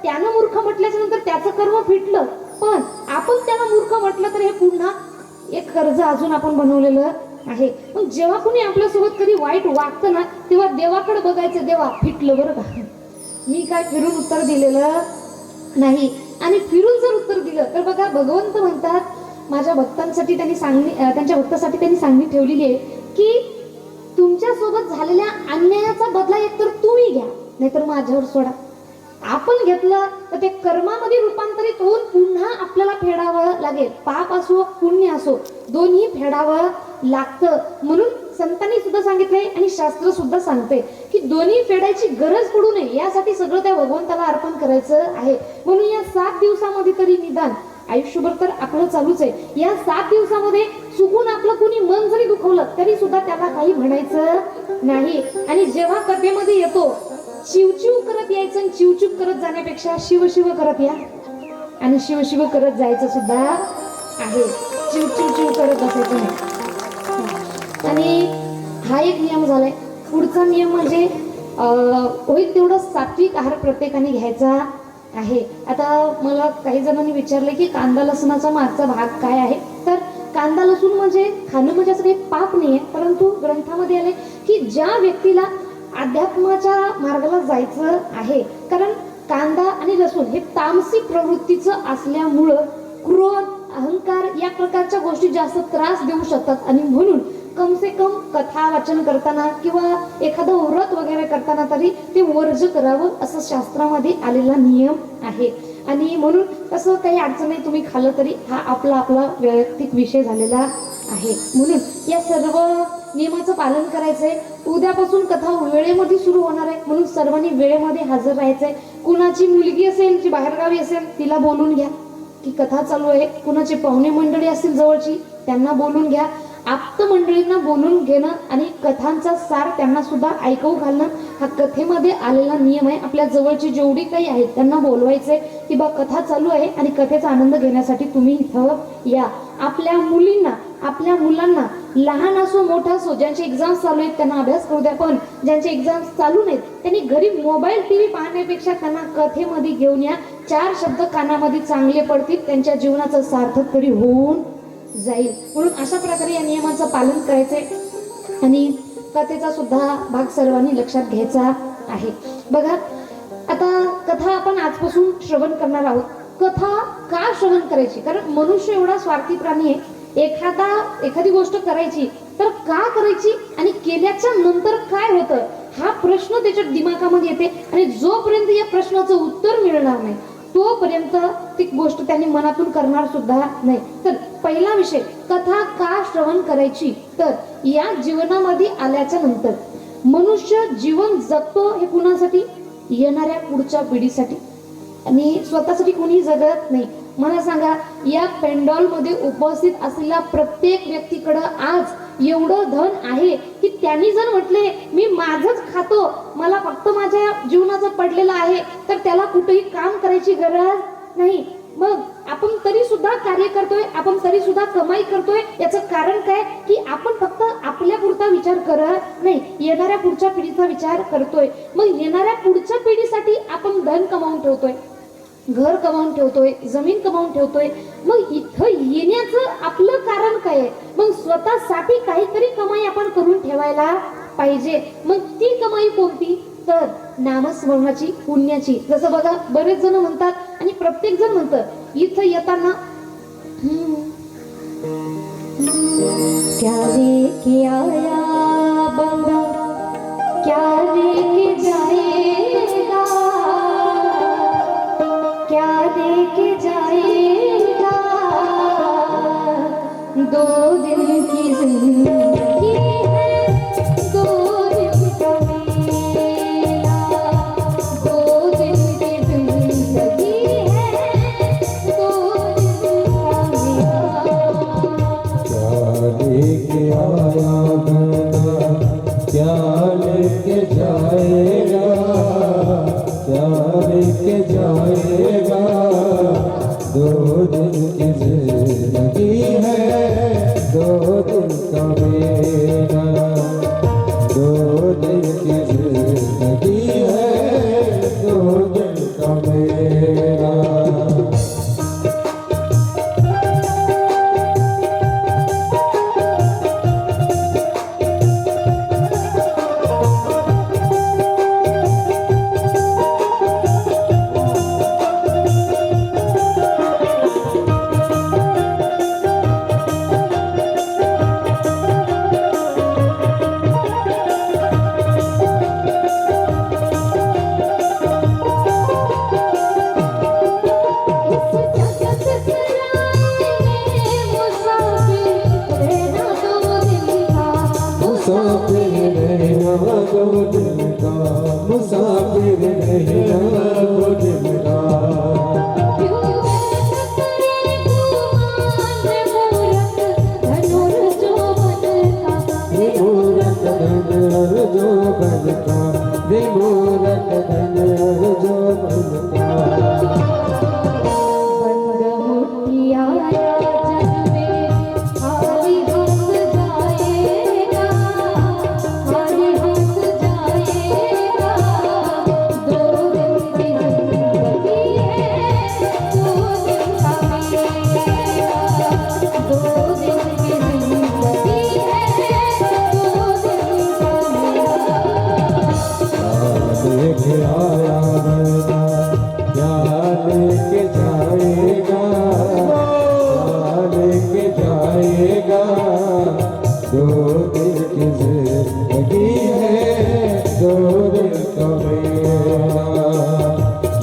त्यानं मूर्ख म्हटल्याच्या नंतर त्याचं कर्म फिटलं, पण आपण त्याला मूर्ख म्हटलं तर हे पुन्हा एक कर्ज अजून आपण बनवलेलं आहे. मग जेव्हा कुणी आपल्यासोबत कधी वाईट वागतं ना, तेव्हा देवाकडे बघायचं, देवा फिटलं बरं का, मी काय फिरून उत्तर दिलेलं नाही. आणि फिरून जर उत्तर दिलं तर बघा, भगवंत म्हणतात, माझ्या भक्तांसाठी त्यांनी त्यांच्या भक्तासाठी त्यांनी सांगणी ठेवलेली आहे की तुमच्या सोबत झालेल्या अन्यायाचा बदला एकतर तुम्ही घ्या, नाहीतर माझ्यावर सोडा. आपण घेतलं तर ते कर्मामध्ये रूपांतरित होऊन पुन्हा आपल्याला फेडावं लागेल. पाप असो पुण्य असो, दोन्ही फेडावं लागतं. म्हणून संतांनी सुद्धा सांगितलंय आणि शास्त्र सुद्धा सांगते की दोन्ही फेडायची गरज पडू नये, यासाठी सगळं त्या भगवंताला अर्पण करायचं आहे. म्हणून या 7 दिवसामध्ये तरी निदान, आयुष्यभर तर आपलं चालूच आहे, या 7 दिवसामध्ये चुकून आपलं कुणी मन जरी दुखवलं तरी सुद्धा त्याला काही म्हणायचं नाही. आणि जेव्हा कथेमध्ये येतो, चिवचिव करत यायचं आणि चिवचिव करत जाण्यापेक्षा शिवशिव करत या आणि शिवशिव करत जायचं सुद्धा आहे. चिवचिव करत बसायचं नाही. आणि हा एक नियम झालाय. पुढचा नियम म्हणजे होईल तेवढं सात्विक आहार प्रत्येकाने घ्यायचा आहे. आता मला काही जणांनी विचारले की कांदा लसणाचा मागचा भाग काय आहे, तर कांदा लसूण म्हणजे खाणं म्हणजे असं काही पाप नाही आहे, परंतु ग्रंथामध्ये आले की ज्या व्यक्तीला अध्यात्माच्या मार्गाला जायचं आहे, कारण कांदा आणि लसूण हे तामसी प्रवृत्तीचं असल्यामुळं क्रोध, अहंकार या प्रकारच्या गोष्टी जास्त त्रास देऊ शकतात. आणि म्हणून कम से कम कथा वाचन करताना किंवा एखादं व्रत वगैरे करताना तरी ते वर्ज करावं, असं शास्त्रामध्ये आलेला नियम आहे. आणि म्हणून तसं काही अडचण नाही, तुम्ही खाल्लं तरी हा आपला वैयक्तिक विषय झालेला आहे. म्हणून या सर्व नियमाचं पालन करायचंय. उद्यापासून कथा वेळेमध्ये सुरू होणार आहे, म्हणून सर्वांनी वेळेमध्ये हजर राहायचंय. कुणाची मुलगी असेल जी बाहेरगावी असेल तिला बोलून घ्या की कथा चालू आहे. कुणाची पाहुणे मंडळी असतील जवळची त्यांना बोलून घ्या. आप्त मंडळींना बोलून घेणं आणि कथांचा सार त्यांना सुद्धा ऐकवू घालणं हा कथेमध्ये आलेला नियम आहे. आपल्या जवळची जेवढी काही आहेत त्यांना बोलवायचंय की बा कथा चालू आहे आणि कथेचा आनंद घेण्यासाठी तुम्ही इथं या. आपल्या मुलींना, आपल्या मुलांना, लहान असो मोठा असो, ज्यांचे एक्झाम्स चालू आहेत त्यांना अभ्यास करू द्या, पण ज्यांचे एक्झाम्स चालू नाहीत त्यांनी घरी मोबाईल टीव्ही पाहण्यापेक्षा त्यांना कथेमध्ये घेऊन या. 4 शब्द कानामध्ये चांगले पडतील, त्यांच्या जीवनाचं सार्थक तरी होऊन जाईल. म्हणून अशा प्रकारे या नियमाचं पालन करायचंय आणि कथेचा सुद्धा भाग सर्वांनी लक्षात घ्यायचा आहे. बघा, आता कथा आपण आजपासून श्रवण करणार आहोत. कथा का श्रवण करायची? कारण मनुष्य एवढा स्वार्थी प्राणी आहे. एखादी गोष्ट करायची तर का करायची आणि केल्याच्या नंतर काय होतं हा प्रश्न त्याच्या दिमागामध्ये येते. आणि जोपर्यंत या प्रश्नाचं उत्तर मिळणार नाही तोपर्यंत ती गोष्ट त्यांनी मनातून करणार सुद्धा नाही. तर पहिला विषय, कथा का श्रवण करायची? तर या जीवनामध्ये आल्याच्या नंतर मनुष्य जीवन जगतो हे कुणासाठी? येणाऱ्या पुढच्या पिढीसाठी, आणि स्वतःसाठी कोणी जगत नाही. मला सांगा, या पेंडॉल मध्ये उपस्थित असलेल्या प्रत्येक व्यक्तीकडे आज एवढं धन आहे की त्यांनी जर म्हटले मी माझंच खातो, मला फक्त माझ्या जीवनाचं पडलेलं आहे, तर त्याला कुठेही काम करायची गरज नाही. मग आपण तरी सुद्धा कार्य करतोय, आपण तरी सुद्धा कमाई करतोय. याचं कारण काय? की आपण फक्त आपल्या पुरता विचार करत नाही, येणाऱ्या पुढच्या पिढीचा विचार करतोय. मग येणाऱ्या पुढच्या पिढीसाठी आपण धन कमावून ठेवतोय, घर कमावून ठेवतोय, जमीन कमावून ठेवतोय. मग इथं येण्याचं आपलं कारण काय आहे? मग स्वतःसाठी काहीतरी कमाई आपण करून ठेवायला पाहिजे. मग ती कमाई कोणती? तर नामस्मरणाची, पुण्याची. जसं बघा, बरेच जण म्हणतात आणि प्रत्येक जण म्हणतं इथं येताना क्या लेके आया बंदा, क्या लेके जाएगा, क्या लेके जाएगा, 2 दिन की जिंदगी है, 2 दिन का मेला, 2 दिन की जिंदगी है, 2 दिन का मेला। क्या लेके आया बंदा, क्या लेके जाएगा, क्या लेके जाएगा, 2 दिन की जिंदगी है, 2 दिन का मेला, 2 दिन की जिंदगी है, 2 दिन का मेला।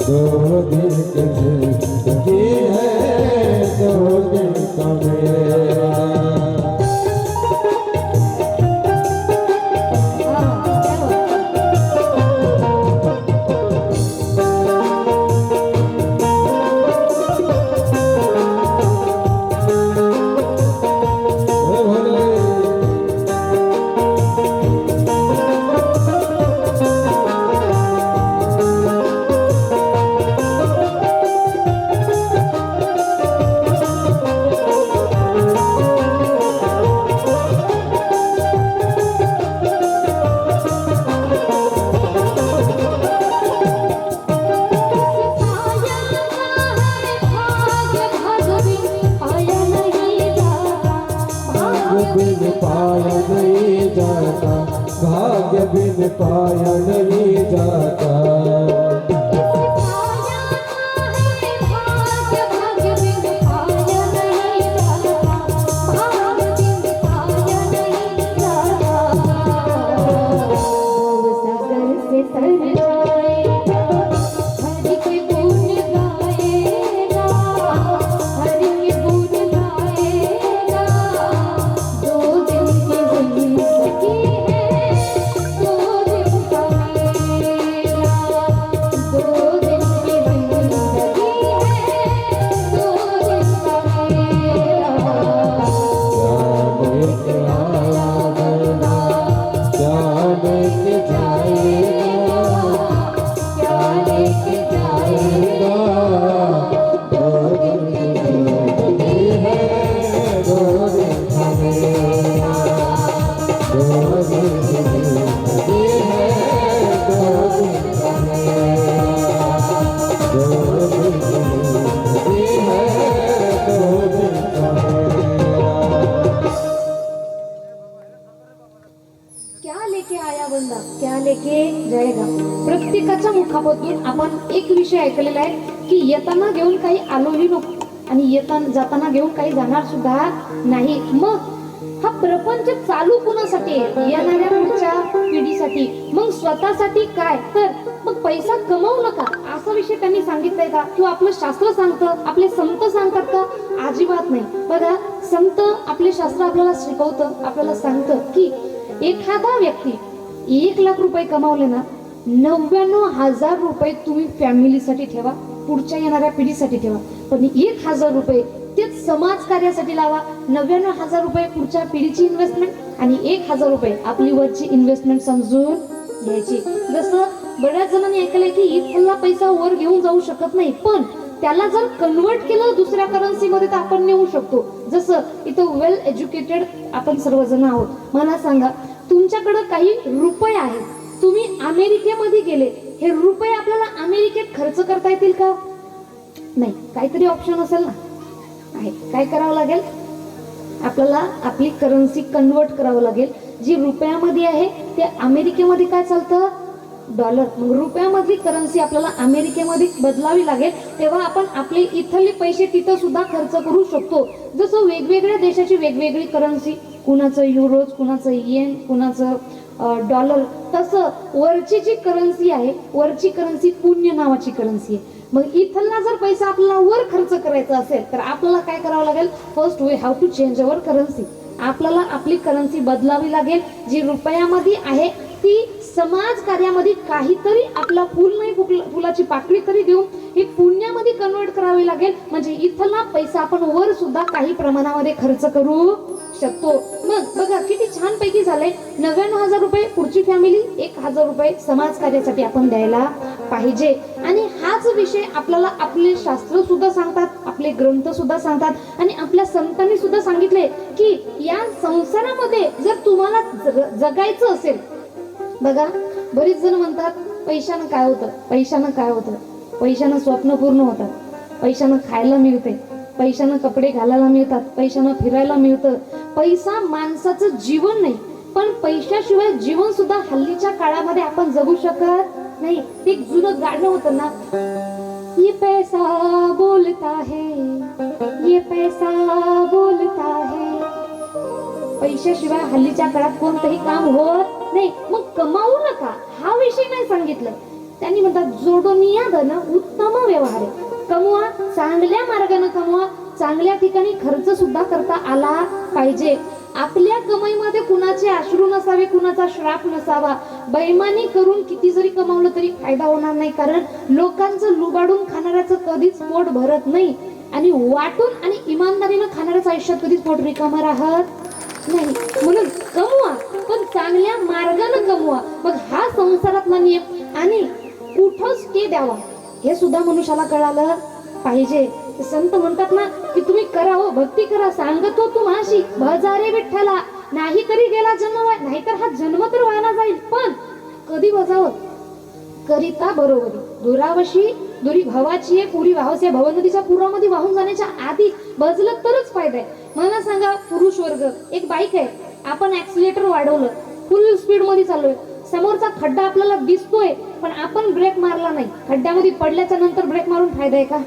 दो दिन की जिंदगी है, दो दिन का मेरा। बिन पाया नहीं जाता, भाग्य बिन पाया नहीं जाता। क्या लेके आया बंदा, क्या लेके जाएगा. प्रत्येकाच्या मुखापासून आपण एक विषय ऐकलेला आहे की येताना घेऊन काही आलोही नको आणि येताना जाताना घेऊन काही जाणार सुद्धा नाही. मग हा प्रपंच चालू कुणासाठी आहे? येणाऱ्या पुढच्या पिढीसाठी. मग स्वतःसाठी काय? तर मग पैसा कमवू नका असा विषय त्यांनी सांगितलाय का? किंवा आपलं शास्त्र सांगतं, आपले संत सांगतात का? अजिबात नाही. बघा, संत आपले शास्त्र आपल्याला शिकवतं, आपल्याला सांगतं की एखादा व्यक्ती 1,00,000 रुपये कमावले ना, 99,000 रुपये तुम्ही फॅमिलीसाठी ठेवा, पुढच्या येणाऱ्या पिढीसाठी ठेवा. पण 1,000 रुपये तेच समाज कार्यासाठी लावा. 99,000 रुपये पुढच्या पिढीची इन्व्हेस्टमेंट आणि 1,000 रुपये आपली वरची इन्व्हेस्टमेंट समजून घ्यायची. जसं बऱ्याच जणांनी ऐकलंय की इथला पैसा वर घेऊन जाऊ शकत नाही, पण त्याला जर कन्वर्ट केलं दुसऱ्या करन्सी मध्ये तर आपण नेऊ शकतो. जसं इथं वेल एज्युकेटेड आपण सर्वजण आहोत. मला सांगा, तुमच्याकडे काही रुपये आहेत, तुम्ही अमेरिकेमध्ये गेले, हे रुपये आपल्याला अमेरिकेत खर्च करता येतील का? नाही. काहीतरी ऑप्शन असेल ना? आहे. काय करावं लागेल? आपल्याला आपली करन्सी कन्वर्ट करावं लागेल. जी रुपयामध्ये आहे ते अमेरिकेमध्ये काय चालतं? डॉलर. मग रुपयामधली करन्सी आपल्याला अमेरिकेमध्ये बदलावी लागेल, तेव्हा आपण आपले इथले पैसे तिथं सुद्धा खर्च करू शकतो. जसं वेगवेगळ्या देशाची वेगवेगळी करन्सी, कुणाचं युरोज, कुणाचं येन, कुणाचं डॉलर, तसं वरची जी करन्सी आहे, वरची करन्सी पुण्य नावाची करन्सी आहे. मग इथला जर पैसा आपल्याला वर खर्च करायचा असेल तर आपल्याला काय करावं लागेल? First we have to change our currency. आपल्याला आपली करन्सी बदलावी लागेल. जी रुपयामध्ये आहे ती समाज कार्यामध्ये काहीतरी आपला फुल नाही, फुलाची पाकळी तरी देऊन हे पुण्यामध्ये कन्वर्ट करावे लागेल. म्हणजे इथला पैसा आपण वर सुद्धा काही प्रमाणामध्ये खर्च करू शकतो. मग बघा किती छान पैकी झालंय. 99,000 रुपये पुढची फॅमिली, 1,000 रुपये समाज कार्यासाठी आपण द्यायला पाहिजे. आणि हाच विषय आपल्याला आपले शास्त्र सुद्धा सांगतात, आपले ग्रंथ सुद्धा सांगतात आणि आपल्या संतांनी सुद्धा सांगितले की या संसारामध्ये जर तुम्हाला जगायचं असेल, बघा बरीच जण म्हणतात पैशानं काय होतं, पैशानं काय होतं, पैशानं स्वप्न पूर्ण होतात, पैशानं खायला मिळते, पैशानं कपडे घालायला मिळतात, पैशानं फिरायला मिळतं. पैसा माणसाचं जीवन नाही, पण पैशाशिवाय जीवन सुद्धा हल्लीच्या काळामध्ये आपण जगू शकत नाही. ते एक जुनं गाणं होतं ना, ये पैसा बोलता है, ये पैसा बोलता है. पैशाशिवाय हल्लीच्या काळात कोणतंही काम होत नाही. मग कमावू नका हा विषय नाही सांगितलं, त्यांनी म्हणतात जोडोनिया धन उत्तम व्यवहार आहे. कमवा, चांगल्या मार्गाने कमवा, चांगल्या ठिकाणी खर्च सुद्धा करता आला पाहिजे. आपल्या कमाईमध्ये कुणाचे अश्रू नसावे, कुणाचा श्राप नसावा. बेईमानी करून किती जरी कमावलं तरी फायदा होणार नाही, कारण लोकांचं लुबाडून खाणाऱ्याचं कधीच पोट भरत नाही आणि वाटून आणि इमानदारीनं खाणाऱ्याचं आयुष्यात कधीच पोट रिकामं राहत नाही. म्हणून कमवा, पण चांगल्या मार्गाने कमवा. मग हा संसारातला नियम. आणि कुठं स्टे द्यावा हे सुद्धा मनुष्याला कळालं पाहिजे. संत म्हणतात ना की तुम्ही करा हो, भक्ती करा, सांगतो तुम्हाशी भजारे विठ्ठला, नाही तरी गेला जन्म वाय, नाहीतर हा जन्म तर व्हायला जाईल. पण कधी बजावत करिता बरोबरी, दुरावशी दुरी भावाची आहे, पुरी भावाची भव नदीच्या पुरामध्ये वाहून जाण्याच्या आधी बजलं तरच फायदा आहे. मला सांगा, पुरुष वर्ग, एक बाईक आहे, आपण ऍक्सिलेटर वाढवलं, फुल स्पीड मध्ये चाललोय, समोरचा खड्डा आपल्याला दिसतोय पण आपण ब्रेक मारला नाही, खड्ड्यामध्ये पडल्याच्या नंतर ब्रेक मारून फायदा आहे का?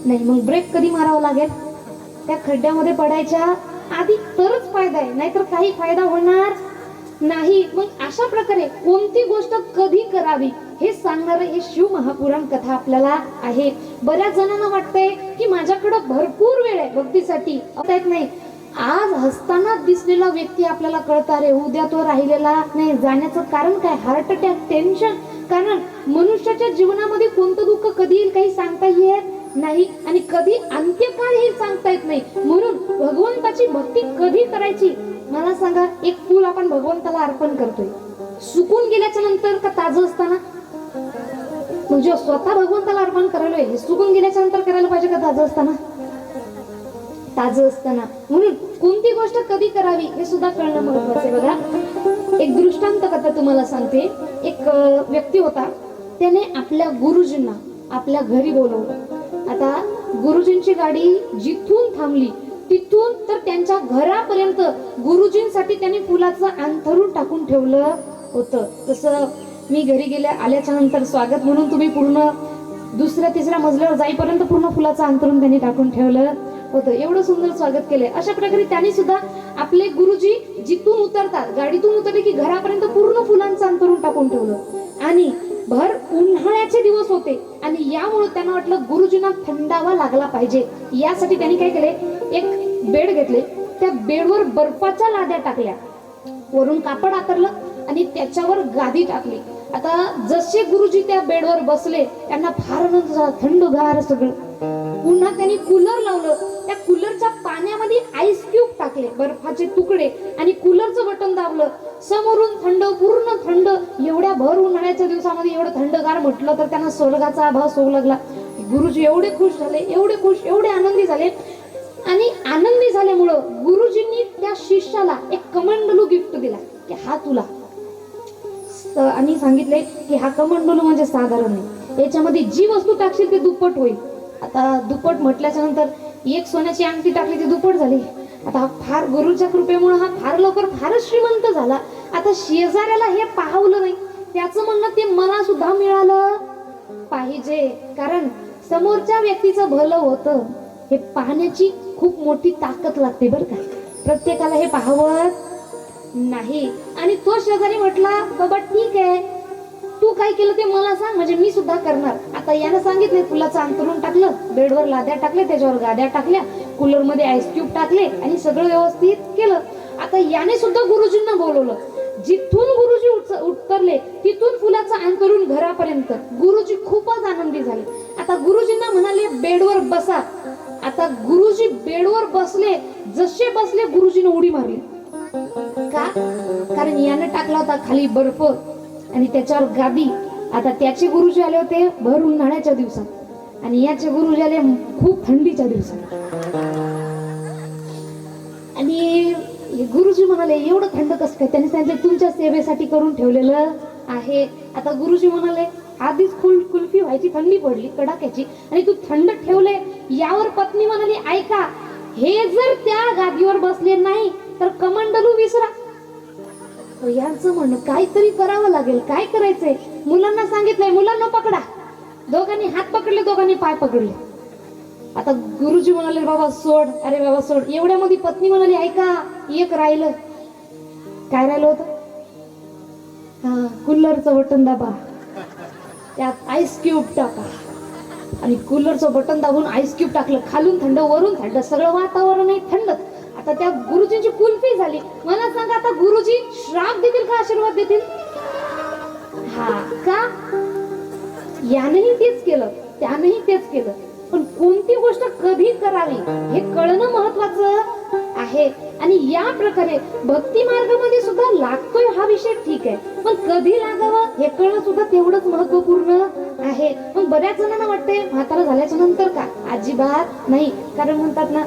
नाही. मग ब्रेक कधी मारावा लागेल? त्या खड्ड्यामध्ये पडायच्या आधी तरच फायदा आहे, नाहीतर काही फायदा होणार नाही. मग अशा प्रकारे कोणती गोष्ट कधी करावी हे सांगणारं हे शिव महापुराण कथा आपल्याला आहे. बऱ्याच जणांना वाटतंय की माझ्याकडे भरपूर वेळ आहे भक्तीसाठी, आता येत नाही. आज हसताना दिसलेला व्यक्ती आपल्याला कळता रे, उद्या तो राहिलेला नाही. जाण्याचं कारण काय? Heart attack, tension. कारण मनुष्याच्या जीवनामध्ये कोणतं दुःख कधी येईल काही सांगता येत नाही आणि कधी अंत्यकाळ हे सांगता येत नाही. म्हणून भगवंताची भक्ती कधी करायची मला सांगा. एक फूल आपण भगवंताला अर्पण करतोय, सुकून गेल्याच्या नंतर का ताजं असताना? म्हणजे स्वतः भगवंताला अर्पण करायला हे सुकून गेल्याच्या नंतर करायला पाहिजे का ताजं असताना? ताजं असताना. म्हणून कोणती गोष्ट कधी करावी हे सुद्धा कळणं महत्वाचं आहे. बघा, एक दृष्टांत कथा तुम्हाला सांगते. एक व्यक्ती होता, त्याने आपल्या गुरुजींना आपल्या घरी बोलवलं. आता गुरुजींची गाडी जिथून थांबली तिथून तर त्यांच्या घरापर्यंत गुरुजींसाठी त्यांनी फुलाचं अंथरून टाकून ठेवलं होतं. तसं मी घरी आल्याच्या नंतर स्वागत म्हणून तुम्ही पूर्ण दुसऱ्या तिसऱ्या मजल्यावर जाईपर्यंत पूर्ण फुलाचं अंथरून त्यांनी टाकून ठेवलं होतं. एवढं सुंदर स्वागत केलंय. अशा प्रकारे त्यांनी सुद्धा आपले गुरुजी जिथून उतरतात, गाडीतून उतरले की घरापर्यंत पूर्ण फुलांचं अंथरून टाकून ठेवलं. आणि भर उन्हाळ्याचे दिवस होते आणि यामुळे त्यांना वाटलं गुरुजींना थंडावा लागला पाहिजे. यासाठी त्यांनी काय केले, एक बेड घेतले, त्या बेडवर बर्फाच्या लाद्या टाकल्या, वरून कापड आतरलं आणि त्याच्यावर गादी टाकली. आता जसे गुरुजी त्या बेडवर बसले त्यांना फार आनंद झाला, थंडगार सगळं. पुन्हा त्यांनी कूलर लावलं, त्या कूलरच्या पाण्यामध्ये आईस क्यूब टाकले, बर्फाचे तुकडे, आणि कूलरचं बटन दाबलं. समोरून थंड, पूर्ण थंड. एवढ्या भर उन्हाळ्याच्या दिवसामध्ये एवढं थंडगार म्हटलं तर त्यांना स्वर्गाचा आभास होऊ लागला. गुरुजी एवढे खुश झाले, एवढे खुश, एवढे आनंदी झाले. आणि आनंदी झाल्यामुळं गुरुजींनी त्या शिष्याला एक कमंडलू गिफ्ट दिला की हा तुला. आणि सांगितले की हा कमंडलू म्हणजे साधारण नाही, याच्यामध्ये जी वस्तू टाकशील ते दुप्पट होईल. आता दुप्पट म्हटल्याच्या नंतर एक सोन्याची अंगठी टाकली ती दुप्पट झाली. आता फार गुरुच्या कृपेमुळे हा फार लवकर फारच श्रीमंत झाला. आता शेजाऱ्याला हे पाहवलं नाही, त्याचं म्हणणं ते मला सुद्धा मिळालं पाहिजे, कारण समोरच्या व्यक्तीचं भलं होतं हे पाहण्याची खूप मोठी ताकद लागते बरं का. प्रत्येकाला हे पाहावत नाही. आणि तो शेजारी म्हटला, बाबा ठीक आहे, तू काय केलं ते मला सांग, म्हणजे मी सुद्धा करणार. आता यानं सांगितले, फुलाचं अंथरून टाकलं, बेडवर लाद्या टाकल्या, त्याच्यावर गाद्या टाकल्या, कूलर मध्ये आईस क्यूब टाकले आणि सगळं व्यवस्थित केलं. आता याने सुद्धा गुरुजींना बोलवलं. जिथून गुरुजी उतरले तिथून फुलाचं अंथरून घरापर्यंत. गुरुजी खूपच आनंदी झाले. आता गुरुजींना म्हणाले बेडवर बसा. आता गुरुजी बेडवर बसले, जसे बसले गुरुजीने उडी मारली. का? कारण याने टाकला होता खाली बर्फ आणि त्याच्यावर गादी. आता त्याचे गुरुजी आले होते भर उन्हाळ्याच्या दिवसात आणि याचे गुरुजी आले खूप थंडीच्या दिवसात. आणि गुरुजी म्हणाले एवढं थंड कसं काय? त्यांनी सांगितलं तुमच्या सेवेसाठी करून ठेवलेलं आहे. आता गुरुजी म्हणाले आधीच कुल्फी व्हायची, थंडी पडली कडाक्याची आणि तू थंड ठेवले. यावर पत्नी म्हणाली ऐका, हे जर त्या गादीवर बसले नाही तर कमंडलू विसरा. यांचं म्हणणं काहीतरी करावं लागेल. काय करायचंय? मुलांना सांगितलंय मुलांना पकडा. दोघांनी हात पकडले, दोघांनी पाय पकडले. आता गुरुजी म्हणाले बाबा सोड. अरे बाबा सोड. एवढ्यामध्ये पत्नी म्हणाली ऐका, एक राहिलं. काय राहिलं होतं? हा, कूलरचं बटन दाबा. त्यात आईस क्यूब टाका आणि कूलरचं बटन दाबून आईस क्यूब टाकलं, खालून थंड वरून थंड, सगळं वातावरणही थंडच. आता त्या गुरुजींची कुल्फी झाली. मला सांगा आता गुरुजी श्राप देतील का आशीर्वाद देतील? हा का? यानेही तेच केलं, त्यानेही तेच केलं. पण कोणती गोष्ट कधी करावी हे कळणं महत्वाचं आहे. आणि या प्रकारे भक्ती मार्गामध्ये सुद्धा लागतोय हा विषय ठीक आहे, पण कधी लागावं हे कळणं सुद्धा तेवढंच महत्वपूर्ण आहे. पण बऱ्याच जणांना वाटते म्हातारा झाल्याच्या नंतर का? अजिबात नाही. कारण म्हणतात ना,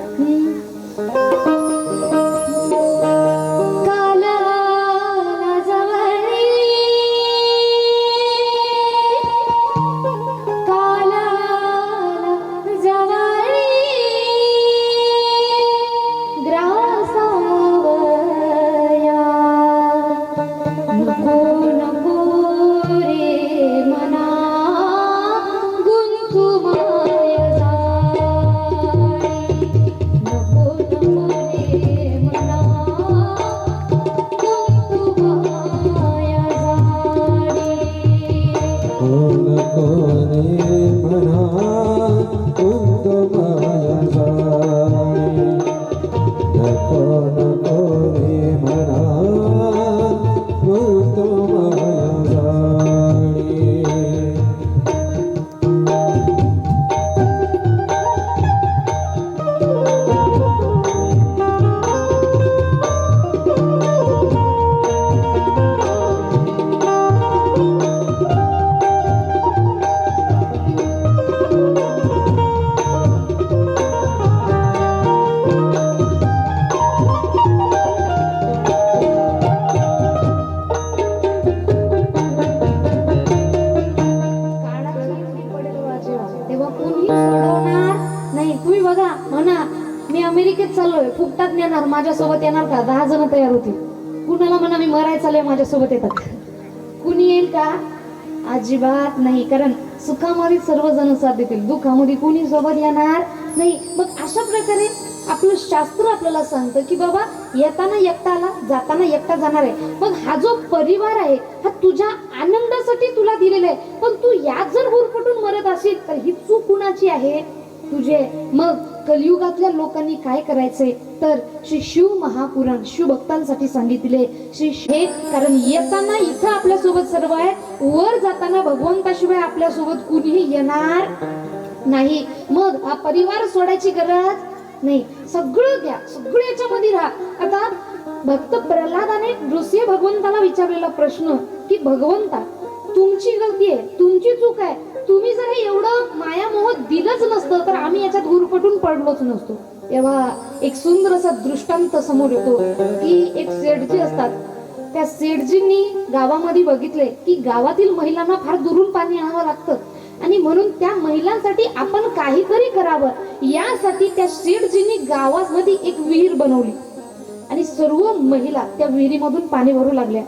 तेव्हा कुणी सोडवणार नाही. तुम्ही बघा, म्हणा मी अमेरिकेत चाललोय, फुकटात नेणार, माझ्यासोबत येणार का? 10 जण तयार होतील. कुणाला म्हणा मी मरायला चाललोय, माझ्यासोबत येतात. कुणी येईल का? अजिबात नाही. कारण सुखामध्ये सर्वजण साथ देतील, दुःखामध्ये कुणी सोबत येणार नाही. मग अशा प्रकारे आपलं शास्त्र आपल्याला सांगतं की बाबा येताना एकटा आला, जाताना एकटा जाणार आहे. मग हा जो परिवार आहे हा तुझ्या आनंदासाठी तुला दिलेला आहे, पण तू यात जर गुरफटून मरत असेल तर ही चूक कुणाची आहे? तुझे. मग कलियुगातल्या लोकांनी काय करायचंय तर श्री शिव महापुराण शिवभक्तांसाठी सांगितले. हे कारण येताना इथं आपल्या सोबत सर्व आहे, वर जाताना भगवंताशिवाय आपल्या सोबत कुणीही येणार नाही. मग हा परिवार सोडायची गरज नाही. सगळं घ्या, सगळं याच्यामध्ये राहा. आता भक्त प्रल्हादाने नृसिंह भगवंताला विचारलेला प्रश्न की भगवंता तुमची गलती आहे, तुमची चूक आहे, तुम्ही जर हे एवढं मायामोह दिलंच नसतं तर आम्ही याच्यात गुरफटून पडलोच नसतो. तेव्हा एक सुंदर असा दृष्टांत समोर येतो की एक सेठजी असतात. त्या सेठजींनी गावामध्ये बघितले की गावातील महिलांना फार दुरून पाणी आणावं लागतं आणि म्हणून त्या महिलांसाठी आपण काहीतरी करावं यासाठी त्या सेठजींनी गावामध्ये एक विहीर बनवली आणि सर्व महिला त्या विहिरीमधून पाणी भरू लागल्या.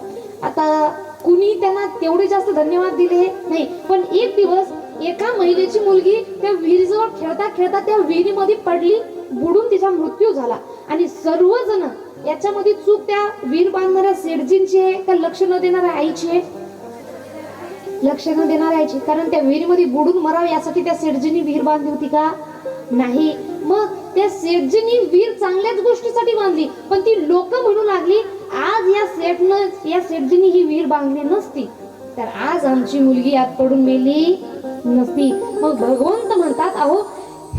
आता कुणी त्यांना तेवढे जास्त धन्यवाद दिले नाही, पण एक दिवस एका महिलेची मुलगी त्या विहिरीजवळ खेळता खेळता त्या विहिरीमध्ये पडली, बुडून तिचा मृत्यू झाला. आणि सर्वजण याच्यामध्ये चूक त्या विहीर बांधणाऱ्या सेठजींची आहे का लक्ष न देणाऱ्या आईची आहे? लक्ष न देणाऱ्या आईची. कारण त्या विहिरीमध्ये बुडून मरावं यासाठी त्या सेठजींनी विहीर बांधली होती का? नाही. मग त्या सेठजींनी विहीर चांगल्याच गोष्टीसाठी बांधली, पण ती लोक म्हणू लागली आज या सेठजींनी ही विहीर बांधली नसती तर आज आमची मुलगी आत पडून मेली नसती. मग भगवंत म्हणतात अहो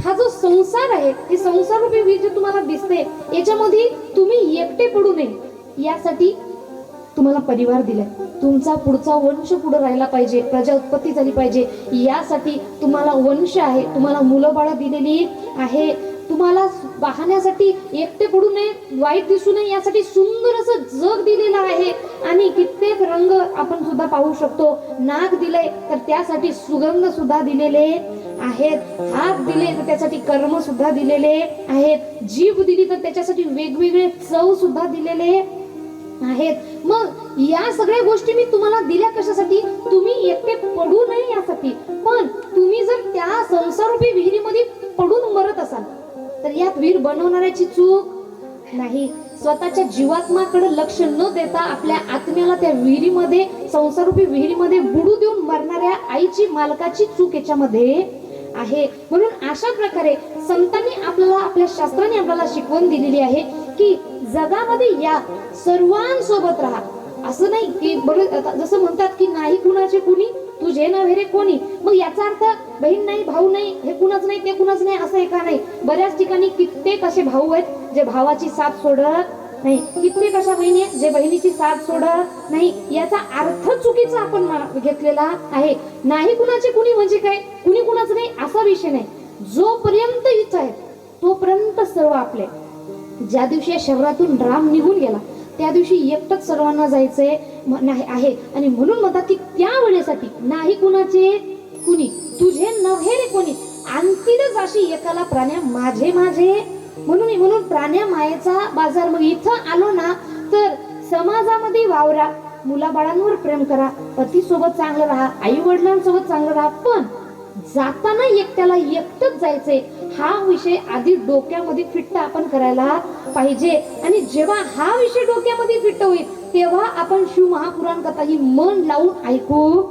हा जो संसार आहे, हे संसार रूपी विहीर जे तुम्हाला दिसते याच्यामध्ये तुम्ही एकटे पडू नये यासाठी तुम्हाला परिवार दिलाय. तुमचा पुढचा वंश पुढे राहिला पाहिजे, प्रजा उत्पत्ती झाली पाहिजे यासाठी तुम्हाला वंश आहे, तुम्हाला मुलं बाळ दिलेली आहे. तुम्हाला पाहण्यासाठी एकटे पडू नये, वाईट दिसू नये यासाठी सुंदर असं जग दिलेलं आहे आणि कित्येक रंग आपण सुद्धा पाहू शकतो. नाक दिले तर त्यासाठी सुगंध सुद्धा दिलेले आहेत, हात दिले तर त्यासाठी कर्म सुद्धा दिलेले आहेत, जीभ दिली तर त्याच्यासाठी वेगवेगळे चव सुद्धा दिलेले आहेत. मग या सगळ्या गोष्टी मी तुम्हाला दिल्या कशासाठी? तुम्ही एकटे पडू नये यासाठी. पण तुम्ही जर त्या संसारूपी विहिरीमध्ये पडून मरत असाल तर यात विहीर बनवणाऱ्याची चूक नाही. स्वतःच्या जीवात्माकडे लक्ष न देता आपल्या आत्म्याला त्या विहिरीमध्ये, संसारूपी विहिरीमध्ये बुडू देऊन मरणाऱ्या आईची, मालकाची चूक याच्यामध्ये आहे. म्हणून अशा प्रकारे संतांनी आपल्याला, आपल्या शास्त्राने आपल्याला शिकवण दिलेली आहे की जगामध्ये या सर्वांसोबत राहा. असं नाही की बरं, जसं म्हणतात की नाही कुणाचे कुणी, तुझे नव्हे रे कोणी. मग याचा अर्थ बहीण नाही, भाऊ नाही, हे कुणाच नाही, ते कुणाच नाही, असं एका नाही. बऱ्याच ठिकाणी कित्येक असे भाऊ आहेत जे भावाची साथ सोडत नाही, कित्येक अशा बहिणी आहेत जे बहिणीची साथ सोडत नाही. याचा अर्थ चुकीचा आपण घेतलेला आहे. नाही कुणाचे कुणी म्हणजे काय, कुणी कुणाच नाही असा विषय नाही. जोपर्यंत इच्छा आहे तोपर्यंत सर्व आपले. ज्या दिवशी या शहरातून राम निघून गेला त्या दिवशी एकटच सर्वांना जायचंय नाही आहे. आणि म्हणून म्हणतात की त्या वेळेसाठी नाही कुणाचे कुणी, तुझे नव्हे रे कोणी, आणतीलच अशी एकाला प्राण्या माझे माझे. म्हणून प्राण्या मायेचा बाजार. मग इथं आलो ना तर समाजामध्ये वावरा, मुलाबाळांवर प्रेम करा, पतीसोबत चांगलं राहा, आई वडिलांसोबत चांगलं राहा, पण जाताना एकट्याला एकटच जायचंय हा विषय आधी डोक्यामध्ये फिट्ट आपण करायला पाहिजे. आणि जेव्हा हा विषय डोक्यामध्ये फिट्ट होईल तेव्हा आपण शिव महापुराण कथा ही मन लावून ऐकू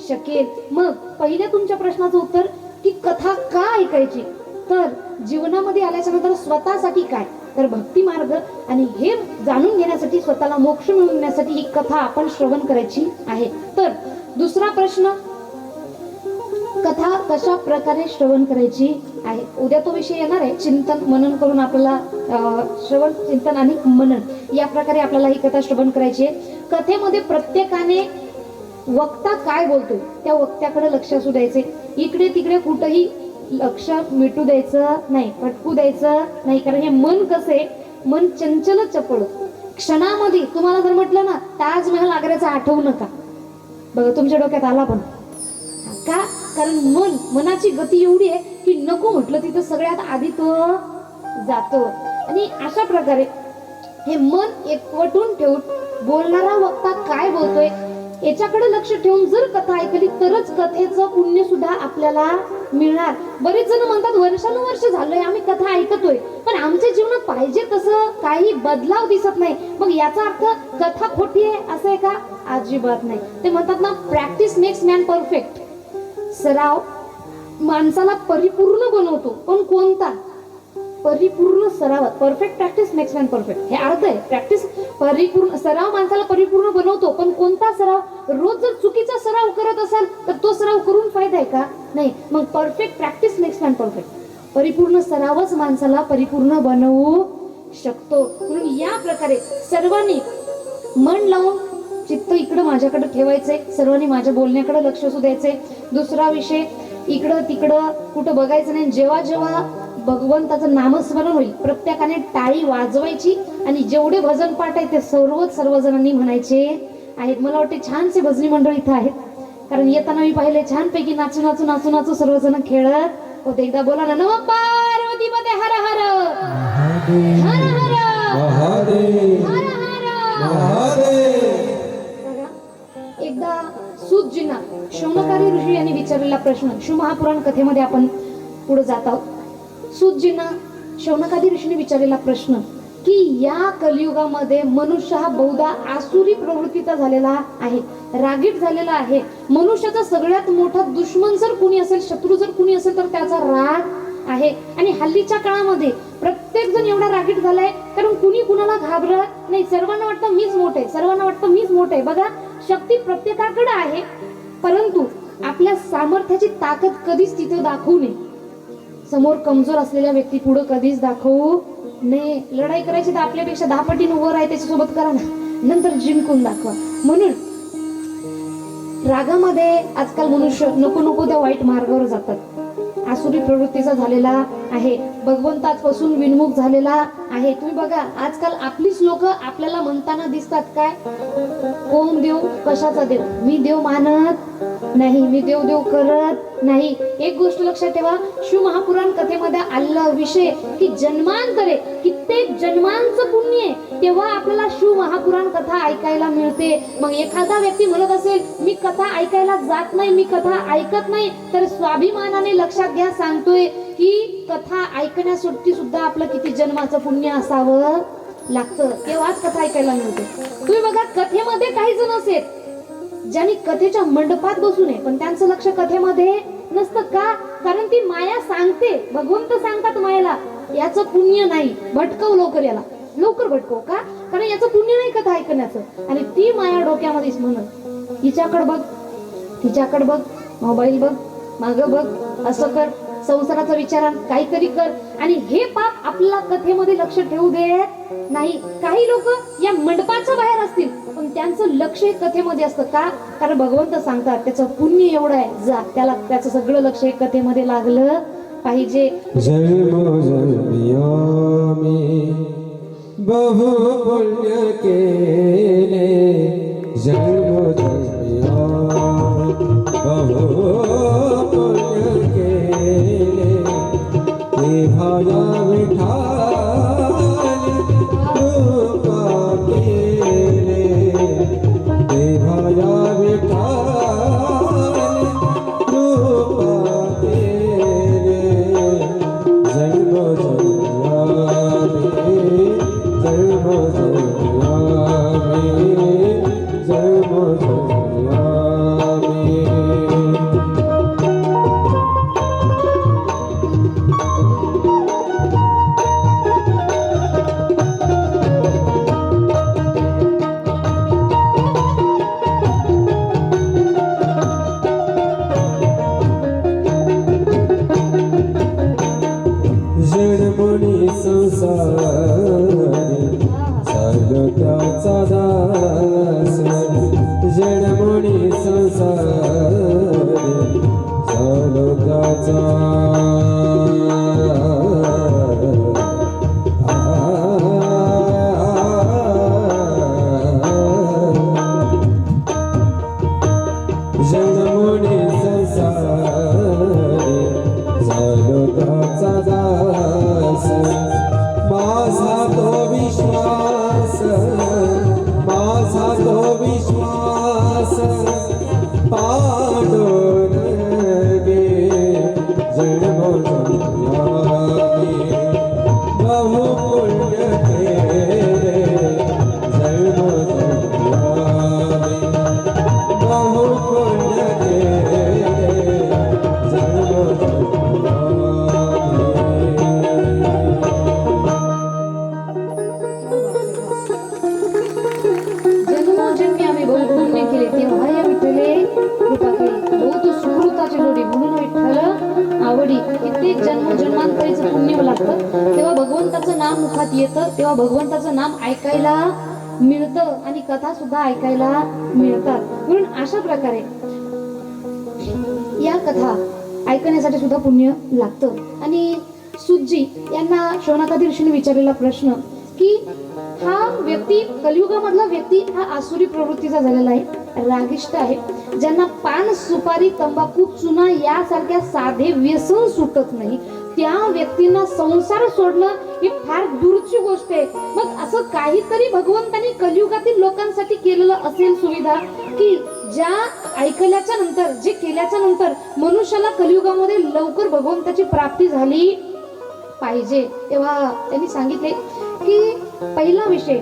शकेल. मग पहिल्या तुमच्या प्रश्नाचं उत्तर की कथा का ऐकायची, तर जीवनामध्ये आल्याच्या नंतर स्वतःसाठी काय, तर भक्ती मार्ग, आणि हे जाणून घेण्यासाठी, स्वतःला मोक्ष मिळवण्यासाठी ही कथा आपण श्रवण करायची आहे. तर दुसरा प्रश्न, कथा कशा प्रकारे श्रवण करायची आहे. उद्या तो विषय येणार आहे. चिंतन मनन करून आपल्याला श्रवण, चिंतन आणि मनन या प्रकारे आपल्याला ही कथा श्रवण करायची आहे. कथेमध्ये प्रत्येकाने वक्ता काय बोलतोय त्या वक्त्याकडे लक्ष असू द्यायचे. इकडे तिकडे कुठेही लक्ष मिटू द्यायचं नाही, भटकू द्यायचं नाही. कारण हे मन कसं आहे, मन चंचल चपळ. क्षणामध्ये तुम्हाला जर म्हटलं ना ताजमहल आग्र्याचा आठवू नका, बघा तुमच्या डोक्यात आला पण का, कारण मनाची गती एवढी आहे की नको म्हटलं तिथं सगळ्यात आधी तो जातो. आणि अशा प्रकारे हे मन एकवटून ठेवून बोलणारा वक्ता काय बोलतोय याच्याकडे लक्ष ठेवून जर कथा ऐकली तरच कथेचं पुण्य सुद्धा आपल्याला मिळणार. बरेच जण म्हणतात वर्षानुवर्ष झालंय आम्ही कथा ऐकतोय पण आमच्या जीवनात पाहिजे तसं काही बदलाव दिसत नाही. मग याचा अर्थ कथा खोटी आहे असं आहे का? अजिबात नाही. ते म्हणतात ना प्रॅक्टिस मेक्स मॅन परफेक्ट. सराव माणसाला परिपूर्ण बनवतो, पण कोणता? परिपूर्ण सरावात. Perfect practice makes man perfect, हे अर्थ आहे. प्रॅक्टिस परिपूर्ण सराव माणसाला परिपूर्ण बनवतो, पण कोणता सराव? रोज जर चुकीचा सराव करत असाल तर तो सराव करून फायदा आहे का? नाही. मग perfect practice makes man perfect. परिपूर्ण सरावच माणसाला परिपूर्ण बनवू शकतो. म्हणून या प्रकारे सर्वांनी मन लावून चित्त इकडं माझ्याकडे ठेवायचंय, सर्वांनी माझ्या बोलण्याकडे लक्ष असू द्यायचंय. दुसरा विषय, इकडं तिकडं कुठं बघायचं नाही. जेव्हा जेव्हा भगवंताचं नामस्मरण होईल प्रत्येकाने टाळी वाजवायची आणि जेवढे भजन पाठ आहे ते सर्वजणांनी म्हणायचे आहेत. मला वाटते छानसे भजनी मंडळ इथं आहेत, कारण येताना मी पाहिले छानपैकी नाचू नाचू नाचू नाचू सर्वजण खेळत होते. एकदा बोला ना, नमः पार्वती पते हर हर हर हर महादेव हर हर महादेव. एकदा सूतजींना शौनकारी ऋषी यांनी विचारलेला प्रश्न, शिव महापुराण कथेमध्ये आपण पुढे जात आहोत. सूतजींना शौनकादी ऋषीने विचारलेला प्रश्न की या कलियुगामध्ये मनुष्य हा बहुधा आसुरी प्रवृत्तीचा झालेला आहे, रागीट झालेला आहे. मनुष्याचा सगळ्यात मोठा दुश्मन जर कुणी असेल, शत्रू जर कुणी असेल तर त्याचा राग आहे. आणि हल्लीच्या काळामध्ये प्रत्येक जण एवढा रागीट झालाय कारण कुणी कुणाला घाबरत नाही. सर्वांना वाटतं मीच मोठे, सर्वांना वाटतं मीच मोठे. बघा, शक्ती प्रत्येकाकडे आहे, परंतु आपल्या सामर्थ्याची ताकद कधीच तिथे दाखवू नये. समोर कमजोर असलेल्या व्यक्ती पुढे कधीच दाखवू नये. लढाई करायची तर आपल्यापेक्षा 10 पटीने वर आहे त्याच्यासोबत करा ना, नंतर जिंकून दाखवा. म्हणून रागामध्ये आजकाल मनुष्य नको नको त्या वाईट मार्गावर जातात. आसुरी प्रवृत्तीचा झालेला आहे, भगवंतापासून विनमुख झालेला आहे. तुम्ही बघा आजकाल आपलीच लोक आपल्याला म्हणताना दिसतात काय, कोण देव, कशाचा देव, मी देव मानत नाही, मी देव देव करत नाही. एक गोष्ट लक्षात ठेवा, शिव महापुराण कथेमध्ये आलेला विषय की जन्मांतरे कित्येक जन्मांचं पुण्य आहे तेव्हा आपल्याला शिव महापुराण कथा ऐकायला मिळते. मग एखादा व्यक्ती म्हणत असेल मी कथा ऐकायला जात नाही, मी कथा ऐकत नाही, तर स्वाभिमानाने लक्षात घ्या, सांगतोय की कथा ऐकण्यासाठी सुद्धा आपलं किती जन्माचं पुण्य असावं लागतं तेव्हाच कथा ऐकायला मिळते. तुम्ही बघा कथेमध्ये काही जण असेल ज्यांनी कथेच्या मंडपात बसू नये पण त्यांचं लक्ष कथेमध्ये नसतं का? कारण ती माया सांगते, भगवंत सांगतात मायाला याचं पुण्य नाही, भटकव लवकर याला, लवकर भटकव. का? कारण याचं पुण्य नाही कथा ऐकण्याचं. आणि ती माया डोक्यामध्येच म्हणत हिच्याकडे बघ, तिच्याकडे बघ, मोबाईल बघ, माग बघ, असं कर, संसाराचा विचार आण, काहीतरी कर. आणि हे पाप आपल्या कथेमध्ये लक्ष ठेवू देत नाही. काही लोक या मंडपाच्या बाहेर असतील पण त्यांचं लक्ष हे कथेमध्ये असतं. का? कारण भगवंत सांगतात त्याचं पुण्य एवढं आहे, जा त्याला त्याचं सगळं लक्ष हे कथेमध्ये लागलं पाहिजे. जन्म जन्मियामी बहु पुण्य केले, जन्म जन्मियामी बहु पुण्य केले, तेव्हा विठाली कृपा केले, तेव्हा विठाली कृपा केले, जन्म जन्मामी जन्म जन्मामी जन्म जन्मामी. जन्मनी संसारी झालो त्याचा दास, जन्मनी संसारी झालो त्याचा जन्मनी संसारी झालो त्याचा दास, माझा तो विश्वास, माझा तो विश्वास पाडून गे, जन्म जन्मामी बहु पुण्य केले, जन्म जन्मामी बहु पुण्य केले, जन्म जन्मोजन्मी आम्ही बहु पुण्य केले, तेव्हा या विठ्ठले कृपा केली. बहुत सुकृताची जोडी म्हणून विठ्ठल आवडी. कित्येक जन्मजन्मांतरीचं पुण्य लागतं तेव्हा भगवंताचं नाम मुखात येतं, तेव्हा भगवंताचं नाम ऐकायला मिळतं आणि कथा सुद्धा ऐकायला मिळतात. म्हणून अशा प्रकारे या कथा ऐकण्यासाठी सुद्धा पुण्य लागतं. आणि सुजी यांना शौनकादी ऋषीने विचारलेला प्रश्न की हा व्यक्ती कलियुगामधला व्यक्ती हा आसुरी प्रवृत्तीचा झालेला आहे, रागिष्ट आहे, ज्यांना पान सुपारी तंबाखू चुना यासारख्या साधे व्यसन सुटत नाही, त्या व्यक्तींना संसार सोडणं ही फार दूरची गोष्ट आहे. मग असं काहीतरी भगवंतानी कलियुगातील लोकांसाठी केलेलं असेल सुविधा की ज्या ऐकल्याच्या नंतर, जे केल्याच्या नंतर मनुष्याला कलियुगामध्ये लवकर भगवंताची प्राप्ती झाली पाहिजे. तेव्हा त्यांनी सांगितले की पहिला विषय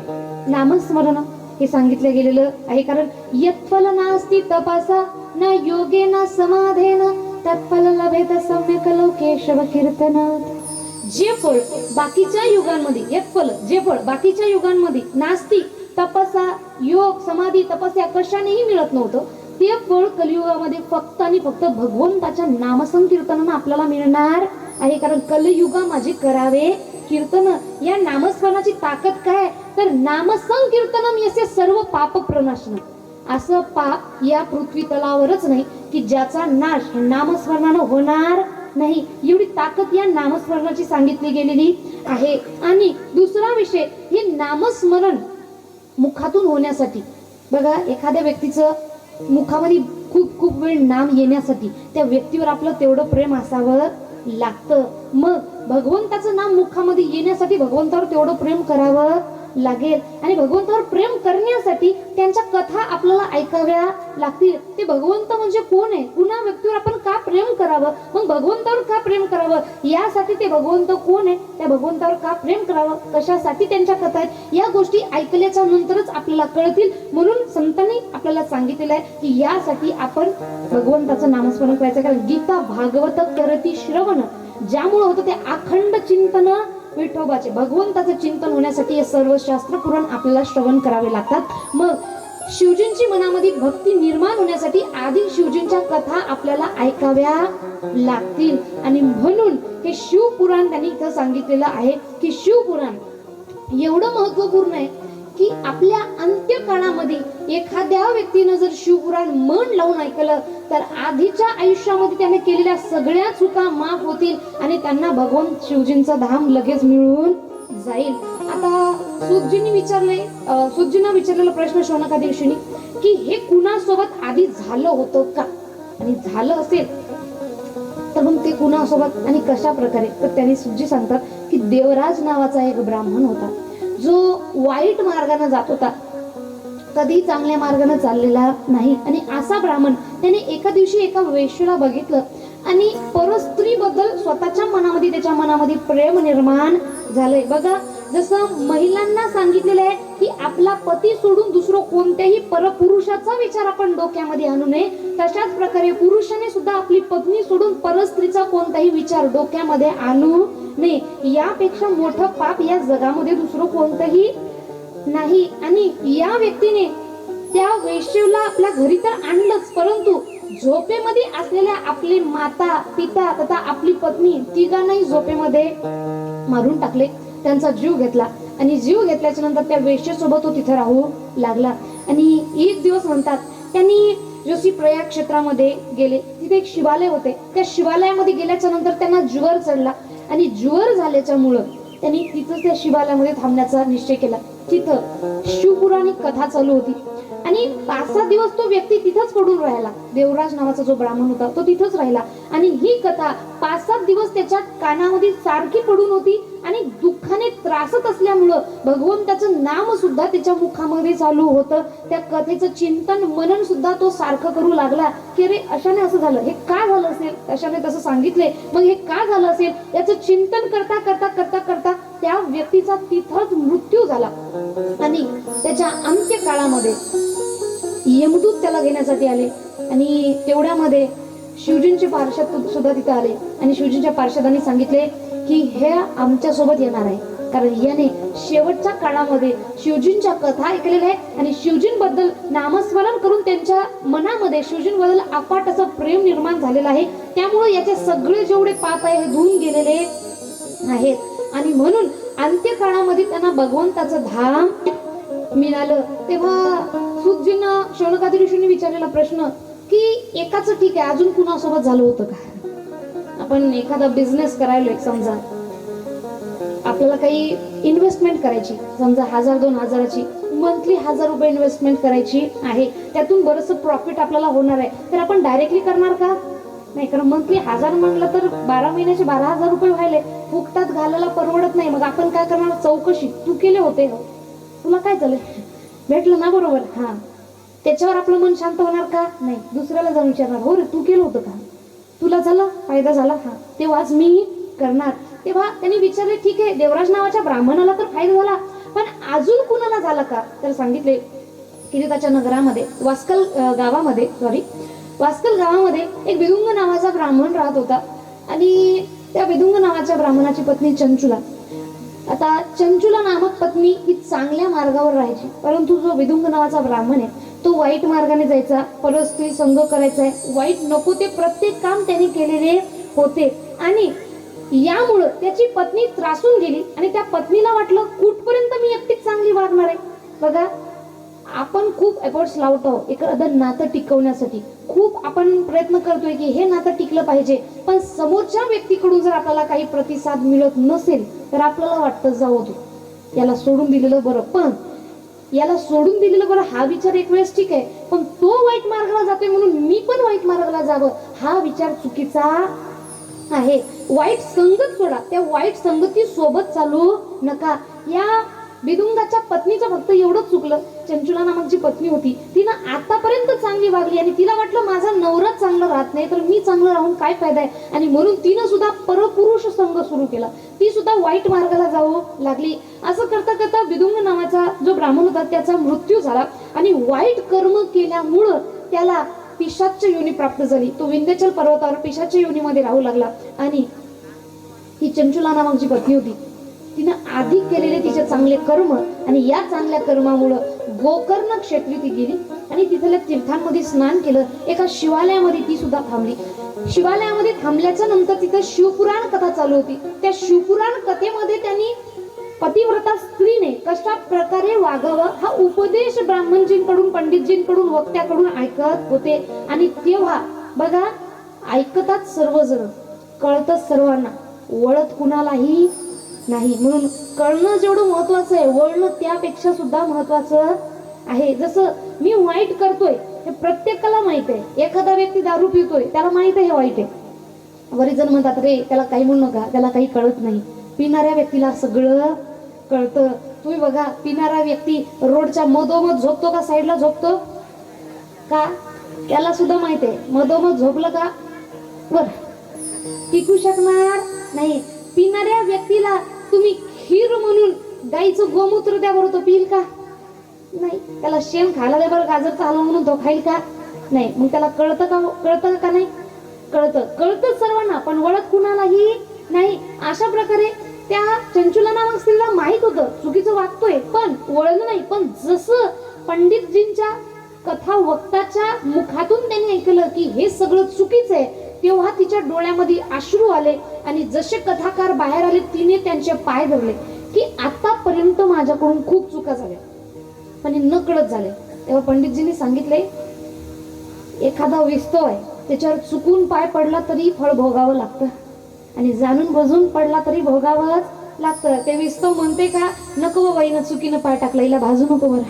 नामस्मरण हे सांगितलं गेलेलं आहे. कारण यत्फल नास्ति तपसा न योगेन समाधेन तत्फल लभेत सम्यक लोकेशव कीर्तन. जे फळ बाकीच्या युगांमध्ये, यत्फल जे फळ बाकीच्या युगांमध्ये नास्ति तपसा, योग, समाधी, तपस्या कशानेही मिळत नव्हतं, ते फळ कलियुगामध्ये फक्त आणि फक्त भगवंताच्या नामसंकीर्तनानं आपल्याला मिळणार आहे. कारण कलियुगा माझे करावे कीर्तन. या नामस्मरणाची ताकद काय? तर नामसंकीर्तनम यस्य सर्व पाप प्रनाशनम. असं पाप या पृथ्वी तलावरच नाही की ज्याचा नाश नामस्मरणानं होणार नाही. एवढी ताकद या नामस्मरणाची सांगितली गेलेली आहे. आणि दुसरा विषय, हे नामस्मरण मुखातून होण्यासाठी बघा, एखाद्या व्यक्तीचं मुखामध्ये खूप खूप वेळ नाम येण्यासाठी त्या व्यक्तीवर आपलं तेवढं प्रेम असावं लागतं. मग भगवंताचं नाम मुखामध्ये येण्यासाठी भगवंतावर तेवढं प्रेम करावं लागेल आणि भगवंतावर प्रेम करण्यासाठी त्यांच्या कथा आपल्याला ऐकाव्या लागतील. ते भगवंत म्हणजे कोण आहे, कुणा व्यक्तीवर आपण का प्रेम करावं, मग भगवंतावर का प्रेम करावं, यासाठी ते भगवंत कोण आहे, त्या भगवंतावर का प्रेम करावं, कशासाठी त्यांच्या कथा आहेत, या गोष्टी ऐकल्याच्या नंतरच आपल्याला कळतील. म्हणून संतांनी आपल्याला सांगितलेलं आहे की यासाठी आपण भगवंताचं नामस्मरण करायचं. कारण गीता भागवत करती श्रवण, ज्यामुळे होतं ते अखंड चिंतन विठोबाचे, भगवंताचं चिंतन होण्यासाठी हे सर्व शास्त्र पुराण आपल्याला श्रवण करावे लागतात. मग शिवजींची मनामध्ये भक्ती निर्माण होण्यासाठी आधी शिवजींच्या कथा आपल्याला ऐकाव्या लागतील. आणि म्हणून हे शिवपुराण त्यांनी इथं सांगितलेलं आहे की शिवपुराण एवढं महत्वपूर्ण आहे की आपल्या अंत्यकाळामध्ये एखाद्या व्यक्तीनं जर शिवपुराण मन लावून ऐकलं तर आधीच्या आयुष्यामध्ये त्याने केलेल्या सगळ्या चुका माफ होतील आणि त्यांना भगवान शिवजींचं धाम लगेच मिळून जाईल. आता सुतजींना विचारलेला प्रश्न शौनकादी ऋषींनी की हे कुणासोबत आधी झालं होतं का, आणि झालं असेल तर मग ते कुणासोबत आणि कशा प्रकारे, तर त्यांनी सुतजी सांगतात की देवराज नावाचा एक ब्राह्मण होता जो वाईट मार्गाने जात होता, कधी चांगल्या मार्गाने चाललेला नाही. आणि असा ब्राह्मण त्याने एका दिवशी एका वेश्येला बघितलं आणि परस्त्रीबद्दल स्वतःच्या मनामध्ये त्याच्या मनामध्ये प्रेम निर्माण झालंय. बघा, जसं महिलांना सांगितलेलं आहे की आपला पती सोडून दुसरं कोणत्याही परपुरुषाचा विचार आपण डोक्यामध्ये आणू नये, तशाच प्रकारे पुरुषाने सुद्धा आपली पत्नी सोडून परस्त्रीचा कोणताही विचार डोक्यामध्ये आणू नये. यापेक्षा मोठं पाप या जगामध्ये दुसरं कोणतंही नाही. आणि या व्यक्तीने त्या वेश्येला आपल्या घरी तर आणलंच, परंतु झोपेमध्ये असलेल्या आपले माता पिता तथा आपली पत्नी तिघांनाही झोपेमध्ये मारून टाकले, त्यांचा जीव घेतला. आणि जीव घेतल्याच्या नंतर त्या वेश्येसोबत तो तिथे राहू लागला. आणि एक दिवस म्हणतात त्यांनी जशी प्रयाग क्षेत्रामध्ये गेले, तिथे एक शिवालय होते, त्या शिवालयामध्ये गेल्याच्या नंतर त्यांना ज्वर चढला आणि ज्वर झाल्याच्यामुळं त्यांनी तिथं त्या शिवालयामध्ये थांबण्याचा निश्चय केला. तिथं शिवपुराणिक कथा चालू होती आणि 5-6 दिवस तो व्यक्ती तिथंच पडून राहिला. देवराज नावाचा जो ब्राह्मण होता तो तिथंच राहिला आणि ही कथा 5-7 दिवस त्याच्या कानामध्ये सारखी पडून होती आणि दुःखाने त्रासत असल्यामुळं भगवंताचं नाम सुद्धा त्याच्या मुखामध्ये चालू होतं. त्या कथेचं चिंतन मनन सुद्धा तो सारखं करू लागला की अरे अशाने असं झालं, हे का झालं असेल, अशाने तसं सांगितले, मग हे का झालं असेल, याचं चिंतन करता करता करता करता त्या व्यक्तीचा तिथंच मृत्यू झाला. आणि त्याच्या अंत्यकाळामध्ये यमदूत त्याला घेण्यासाठी आले आणि तेवढ्यामध्ये शिवजींचे पार्षद सुद्धा तिथे आले आणि शिवजींच्या पार्षदांनी सांगितले की हे आमच्या सोबत येणार आहे, कारण याने शेवटच्या काळामध्ये शिवजींच्या कथा ऐकलेल्या आहेत आणि शिवजींबद्दल नामस्मरण करून त्यांच्या मनामध्ये शिवजींबद्दल अफाट असं प्रेम निर्माण झालेलं आहे. त्यामुळे याचे सगळे जेवढे पाप आहे हे धुवून गेलेले आहेत. आणि म्हणून अंत्यकाळामध्ये त्यांना भगवंताचं धाम मिळालं. तेव्हा सुतजींना शौनकादी ऋषींनी विचारलेला प्रश्न की एकाच ठीक आहे, अजून कुणासोबत झालं होतं का? आपण एखादा बिझनेस करायला, समजा आपल्याला काही इन्व्हेस्टमेंट करायची, समजा 1000-2000ची मंथली 1000 रुपये इन्व्हेस्टमेंट करायची आहे, त्यातून बरंचसं प्रॉफिट आपल्याला होणार आहे, तर आपण डायरेक्टली करणार का? नाही, कारण मंथली 1000 म्हणलं तर 12 महिन्याचे 12,000 रुपये व्हायले, फुकटात घालायला परवडत नाही. मग आपण काय करणार? चौकशी, तू केले होते, तुला काय झालं, भेटलं ना बरोबर, हा, त्याच्यावर आपलं मन शांत होणार का? नाही, दुसऱ्याला जाऊन विचारणार, हो रे तू केलं होतं का, तुला झाला फायदा झाला, हा, तेव्हाच मी करणार. तेव्हा त्यांनी विचारले ठीक आहे, देवराज नावाच्या ब्राह्मणाला तर फायदा झाला, पण अजून कुणाला झाला का? तर सांगितले की त्याच्या नगरामध्ये वास्कल गावामध्ये एक विदुंग नावाचा ब्राह्मण राहत होता आणि त्या विदुंग नावाच्या ब्राह्मणाची पत्नी चंचुला. आता चंचुला नामक पत्नी ही चांगल्या मार्गावर राहायची, परंतु जो विदुंग नावाचा ब्राह्मण आहे तो वाईट मार्गाने जायचा, परस्त्री संग करायचा आहे, वाईट नको ते प्रत्येक काम त्याने केलेले होते. आणि यामुळं त्याची पत्नी त्रासून गेली आणि त्या पत्नीला वाटलं कुठपर्यंत मी एकटीच चांगली वागणार आहे. बघा, आपण खूप एफर्ट्स लावतो एखादं नातं टिकवण्यासाठी, खूप आपण प्रयत्न करतोय की हे नातं टिकलं पाहिजे, पण समोरच्या व्यक्तीकडून जर आपल्याला काही प्रतिसाद मिळत नसेल तर आपल्याला वाटतं जाऊ दे, याला सोडून दिलेलं बरं. पण याला सोडून दिलेलं बरं हा विचार एक वेळेस ठीक आहे, पण तो वाईट मार्गाला जातोय म्हणून मी पण वाईट मार्गाला जावं हा विचार चुकीचा आहे. वाईट संगत सोडा, त्या वाईट संगती सोबत चालू नका. या बिदुंगाच्या पत्नीचं फक्त एवढंच चुकलं, चंचुला नामक जी पत्नी होती तिनं आतापर्यंत चांगली वागली आणि तिला वाटलं माझा नवराच चांगला राहत नाही तर मी चांगलं राहून काय फायदा आहे, आणि म्हणून तिनं सुद्धा परपुरुष संघ सुरू केला, ती सुद्धा वाईट मार्गाला जाऊ लागली. असं करता करता बिदुंग नावाचा जो ब्राह्मण होता त्याचा मृत्यू झाला आणि वाईट कर्म केल्यामुळं त्याला पिशाच्य योनी प्राप्त झाली. तो विंध्याचल पर्वतावर पिशाच्य योनीमध्ये राहू लागला. आणि ही चंचुला नामक जी पत्नी होती तिनं आधी केलेले तिचे चांगले कर्म आणि या चांगल्या कर्मामुळं गोकर्ण क्षेत्री ती गेली आणि तिथल्या तीर्थांमध्ये स्नान केलं. एका शिवालयामध्ये ती सुद्धा थांबली. शिवालयामध्ये थांबल्याच्या नंतर तिथं शिवपुराण कथा चालू होती. त्या शिवपुराण कथेमध्ये त्यांनी पतिव्रता स्त्रीने कशा प्रकारे वागावं हा उपदेश ब्राह्मणजींकडून, पंडितजींकडून, वक्त्याकडून ऐकत होते. आणि तेव्हा बघा, ऐकतात सर्वजण, कळतं सर्वांना, वळत कुणालाही नाही. म्हणून कळणं जेवढं महत्वाचं आहे, वळणं त्यापेक्षा सुद्धा महत्वाचं आहे. जसं मी वाईट करतोय हे प्रत्येकाला माहित आहे. एखादा व्यक्ती दारू पितोय त्याला माहित आहे हे वाईट आहे. बरेच जण म्हणतात रे त्याला काही म्हणू नका, त्याला काही कळत नाही. पिणाऱ्या व्यक्तीला सगळं कळतं. तुम्ही बघा, पिणारा व्यक्ती रोडच्या मधोमध झोपतो का साईडला झोपतो का, त्याला सुद्धा माहित आहे. मधोमध झोपलं का बर टिकू शकणार नाही. पिणाऱ्या व्यक्तीला तुम्ही खीर म्हणून गाईचं गोमूत्र द्या बरं, तो पिईल का नाही. त्याला शेण खायला द्या बरं, गाजरचा हलवा म्हणून तो खाईल का नाही. मग त्याला कळतं का नाही, कळतं सर्वांना, पण वळत कुणालाही नाही. अशा प्रकारे त्या चंचुला नामक स्त्रीला माहित होतं चुकीचं वागतोय पण वळलं नाही. पण जसं पंडितजींच्या कथा वक्ताच्या मुखातून त्यांनी ऐकलं की हे सगळं चुकीचं आहे, तेव्हा तिच्या डोळ्यामध्ये अश्रू आले आणि जसे कथाकार बाहेर आले तिने त्यांचे पाय धरले की आतापर्यंत माझ्याकडून खूप चुका झाल्या पण हे न कळत झाले. तेव्हा पंडितजींनी सांगितले एखादा विस्तव आहे त्याच्यावर चुकून पाय पडला तरी फळ भोगावं लागतं आणि जाणून बजून पडला तरी भोगावंच लागतं. ते विस्तव म्हणते का नको बाईनं चुकीनं पाय टाकला, हिला भाजू नको बरं,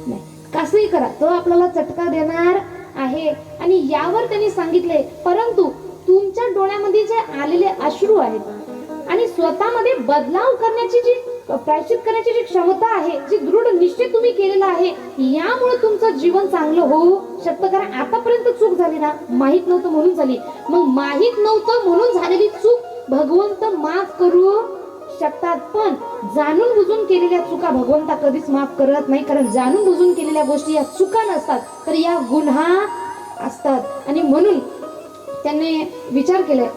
नाही कसंही करा तो आपल्याला चटका देणार आहे. आणि यावर त्यांनी सांगितले परंतु तुमच्या डोळ्यामध्ये जे आलेले अश्रू आहेत आणि स्वतःमध्ये बदलाव करण्याची जी प्रायश्चित करण्याची जी क्षमता आहे, जी दृढ निश्चय तुम्ही केलेला आहे, यामुळे तुमचं जीवन चांगलं होऊ शकतं. कारण आतापर्यंत चूक झाली ना, माहित नव्हतं म्हणून झाली. मग माहित नव्हतं म्हणून झालेली चूक भगवंत माफ करू शकतात, पण जाणून बुजून केलेल्या चुका भगवंता कधीच माफ करत नाही. कारण जाणून बुजून केलेल्या गोष्टी या चुका नसतात तर या गुन्हा असतात. आणि म्हणून त्यांनी विचार केलाय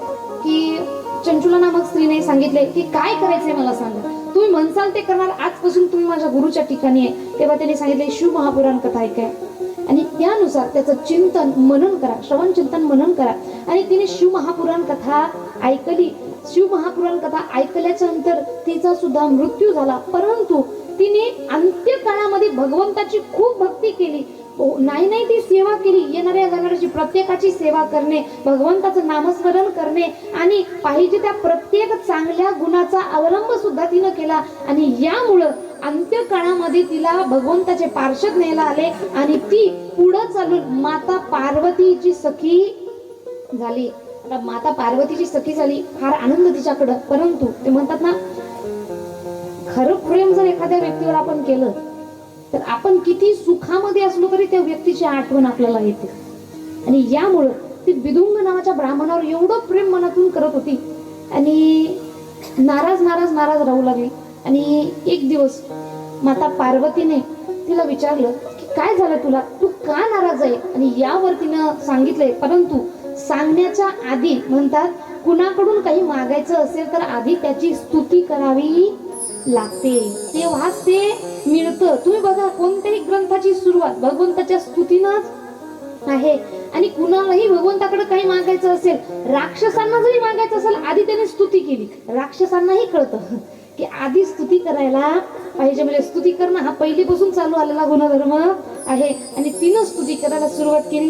की चंचुला नामक स्त्रीने सांगितले की काय करायचंय मला सांगा, तुम्ही म्हणसाल ते करणार, आजपासून तुम्ही माझ्या गुरुच्या ठिकाणी आहे. तेव्हा त्यांनी सांगितले शिव महापुराण कथा ऐकाय आणि त्यानुसार त्याचं चिंतन मनन करा, श्रवण चिंतन मनन करा. आणि तिने शिव महापुराण कथा ऐकली. शिव महापुराण कथा ऐकल्याच्या नंतर तिचा सुद्धा मृत्यू झाला, परंतु तिने अंत्यकाळामध्ये भगवंताची खूप भक्ती केली. नाही ती सेवा केली, येणाऱ्या जाणाऱ्याची प्रत्येकाची सेवा करणे, भगवंताचं नामस्मरण करणे आणि पाहिजे त्या प्रत्येक चांगल्या गुणाचा अवलंब सुद्धा तिनं केला. आणि यामुळं अंत्यकाळामध्ये तिला भगवंताचे पार्षद न्यायला आले आणि ती पुढं चालून माता पार्वतीची सखी झाली. आता माता पार्वतीची सखी झाली, फार आनंद तिच्याकडं. परंतु ते म्हणतात ना, खरं प्रेम जर एखाद्या व्यक्तीवर आपण केलं तर आपण किती सुखामध्ये असलो तरी त्या व्यक्तीची आठवण आपल्याला येते. आणि यामुळं ती बिदुंग नावाच्या ब्राह्मणावर एवढं प्रेम मनातून करत होती आणि नाराज राहू लागली. आणि एक दिवस माता पार्वतीने तिला विचारलं की काय झालं तुला, तू का नाराज आहे. आणि यावर तिनं सांगितलंय, परंतु सांगण्याच्या आधी म्हणतात कुणाकडून काही मागायचं असेल तर आधी त्याची स्तुती करावी लागते, तेव्हाच ते मिळतं. तुम्ही बघा कोणत्याही ग्रंथाची सुरुवात भगवंताच्या स्तुतीनंच आहे. आणि कुणालाही भगवंताकडे काही मागायचं असेल, राक्षसांना जरी मागायचं असेल आधी त्याने स्तुती केली. राक्षसांनाही कळतं की आधी स्तुती करायला पाहिजे, म्हणजे स्तुती करणं हा पहिलीपासून चालू आलेला गुणधर्म आहे. आणि तिनं स्तुती करायला सुरुवात केली.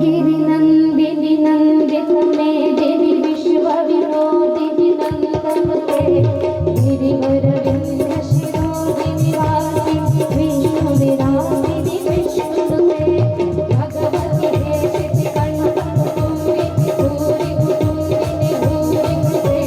गिरी नंदिनी नंदित मे देवी विश्व विनोदिनी नंदनते गिरिवर विंध्य शिरोदिनी वासी विष्णु विराजिनी विष्णुते भगवती देशिति कंठ भूरि भूरि भूरि भूरि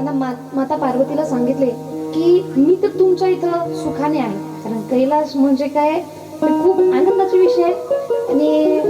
त्यांना माता पार्वतीला सांगितले की मी तर तुमच्या इथं सुखाने आहे, कारण कैलास म्हणजे काय खूप आनंदाचा विषय आहे आणि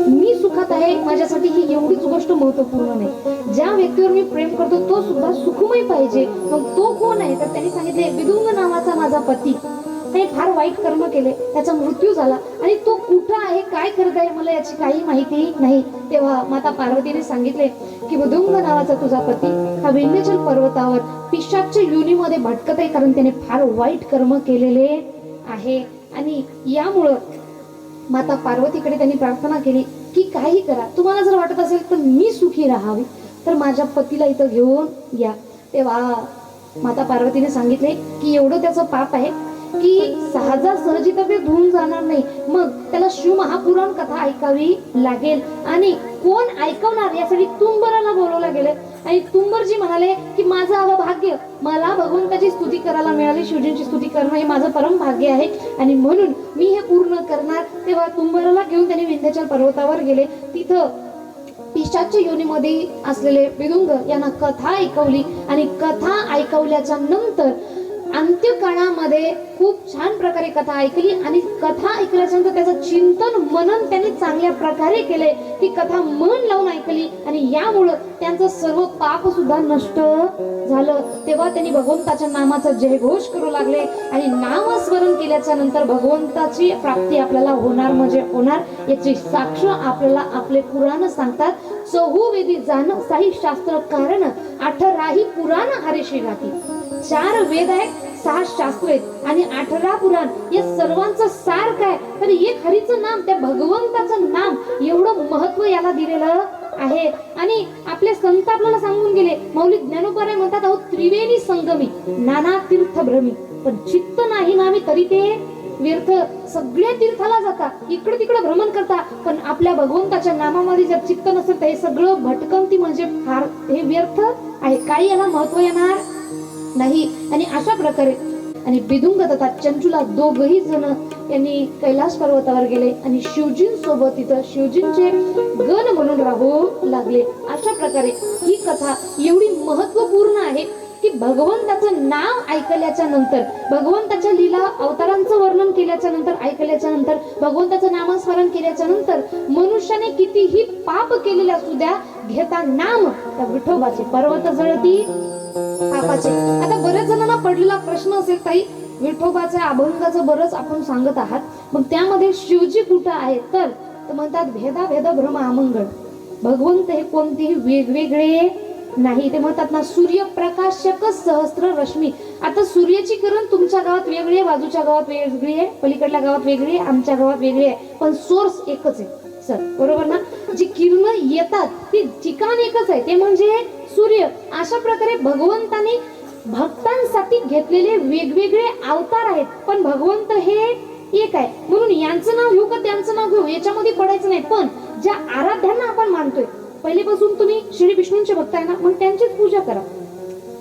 मी सुखात आहे, माझ्यासाठी ही एवढीच गोष्ट महत्वपूर्ण नाही. ज्या व्यक्तीवर मी प्रेम करतो तो सुद्धा सुखमय पाहिजे. मग तो कोण आहे? तर त्यांनी सांगितले विदुंग नावाचा माझा पती, त्याने फार वाईट कर्म केले, त्याचा मृत्यू झाला आणि तो कुठं आहे, काय करत आहे, मला याची काही माहिती नाही. तेव्हा माता पार्वतीने सांगितले की विदुंग नावाचा तुझा पती हा विंध्याचल पर्वतावर पिशाच्य योनीमध्ये भटकत आहे, कारण त्याने फार वाईट कर्म केलेले आहे. आणि यामुळं माता पार्वतीकडे त्यांनी प्रार्थना केली की काही करा, तुम्हाला जर वाटत असेल तर मी सुखी राहावी तर माझ्या पतीला इथं घेऊन या. तेव्हा माता पार्वतीने सांगितले की एवढं त्याचं पाप आहे की सहजासहजी तर ते धुवून जाणार नाही, मग त्याला शिवमहापुराण कथा ऐकावी लागेल. आणि कोण ऐकवणार यासाठी तुंबराला बोलवलं गेलं आणि तुंबरजी म्हणाले की माझं हवं भाग्य, मला भगवंताची स्तुती करायला मिळाली, शिवजींची स्तुती करणं हे माझं परम भाग्य आहे आणि म्हणून मी हे पूर्ण करणार. तेव्हा तुंबराला घेऊन त्यांनी विंध्याचल पर्वतावर गेले. तिथं पिशाच्य योनीमध्ये असलेले विदुंग यांना कथा ऐकवली आणि कथा ऐकवल्याच्या नंतर अंत्यकाळामध्ये खूप छान प्रकारे कथा ऐकली आणि कथा ऐकल्याच्या नंतर त्याचं चिंतन मनन त्यांनी चांगल्या प्रकारे केले. ती कथा मन लावून ऐकली आणि यामुळं त्यांचं सर्व पाप सुद्धा नष्ट झालं. तेव्हा त्यांनी भगवंताच्या नामाचा जयघोष करू लागले आणि नामस्मरण केल्याच्या नंतर भगवंताची प्राप्ती आपल्याला होणार म्हणजे होणार याची साक्ष आपल्याला आपले पुराण सांगतात. चहुवेदी जाण साही शास्त्र कारण 18 पुराण हरीशी गाठी. 4 वेद आहेत, 6 शास्त्र आहेत आणि 18 पुराण. या सर्वांचं सार काय तर एक हरीचं नाम, त्या भगवंताचं नाम, एवढं महत्व याला दिलेलं आहे. आणि आपले संत आपल्याला सांगून गेले, मौलिक ज्ञानोबराय म्हणतात अहो त्रिवेणी संगमी नाना तीर्थ भ्रमी, पण चित्त नाही नामी तरी ते व्यर्थ. सगळ्या तीर्थाला जाता, इकडे तिकडे भ्रमण करता, पण आपल्या भगवंताच्या नामामध्ये जर चित्त नसेल तर हे सगळं भटकंती म्हणजे फार हे व्यर्थ आहे, काही याला महत्व येणार नाही. आणि अशा प्रकारे आणि विदुंग तथा चंचुला दोघही जण यांनी कैलास पर्वतावर गेले आणि शिवजींसोबत तिथं शिवजींचे गण म्हणून राहू लागले. अशा प्रकारे ही कथा एवढी महत्वपूर्ण आहे की भगवंताचं नाव ऐकल्याच्या नंतर, भगवंताच्या लीला अवतारांचं वर्णन केल्याच्या नंतर, ऐकल्याच्या नंतर, भगवंताचं नामस्मरण केल्याच्या नंतर मनुष्याने कितीही पाप केलेले असू द्या, घेता नाम त्या विठोबाचे पर्वत जळती पापाचे. आता बऱ्याच जणांना पडलेला प्रश्न असेल ताई, विठोबाच्या अभंगाचं बरंच आपण सांगत आहात, मग त्यामध्ये शिवजी कुठं आहे? तर म्हणतात भेदा भेद भ्रम अमंगळ, भगवंत हे कोणतेही वेगवेगळे नाही. ते म्हणतात ना सूर्यप्रकाशक सहस्त्र रश्मी. आता सूर्याची किरण तुमच्या गावात वेगळी आहे, बाजूच्या गावात वेगळी आहे, पलीकडल्या गावात वेगळी आहे, आमच्या गावात वेगळी आहे, पण सोर्स एकच आहे सर, बरोबर ना? जी किरण येतात ती ठिकाण एकच आहे, ते म्हणजे सूर्य. अशा प्रकारे भगवंताने भक्तांसाठी घेतलेले वेगवेगळे अवतार आहेत, पण भगवंत हे एक आहे. म्हणून यांचं नाव घेऊ का त्यांचं नाव घेऊ याच्यामध्ये पडायचं नाही. पण ज्या आराध्यांना आपण मानतोय, पहिलेपासून तुम्ही श्री विष्णूंचे भक्त आहे ना, मग त्यांचीच पूजा करा,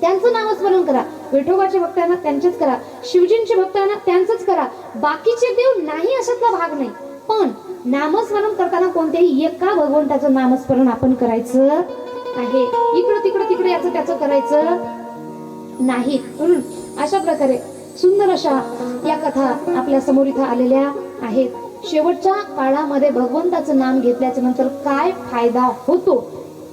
त्यांचं नामस्मरण करा. विठोबाचे भक्त आहे ना त्यांचेच करा, शिवजींचे भक्त आहे ना त्यांचंच करा. बाकीचे देव नाही अशातला भाग नाही, पण नामस्मरण करताना कोणत्याही एका भगवंताचं नामस्मरण आपण करायचं आहे. इकडं तिकडं तिकडे याचं त्याचं करायचं नाही. अशा प्रकारे सुंदर अशा या कथा आपल्या समोर इथं आलेल्या आहेत. शेवटच्या काळामध्ये भगवंताचं नाम घेतल्याच्या नंतर काय फायदा होतो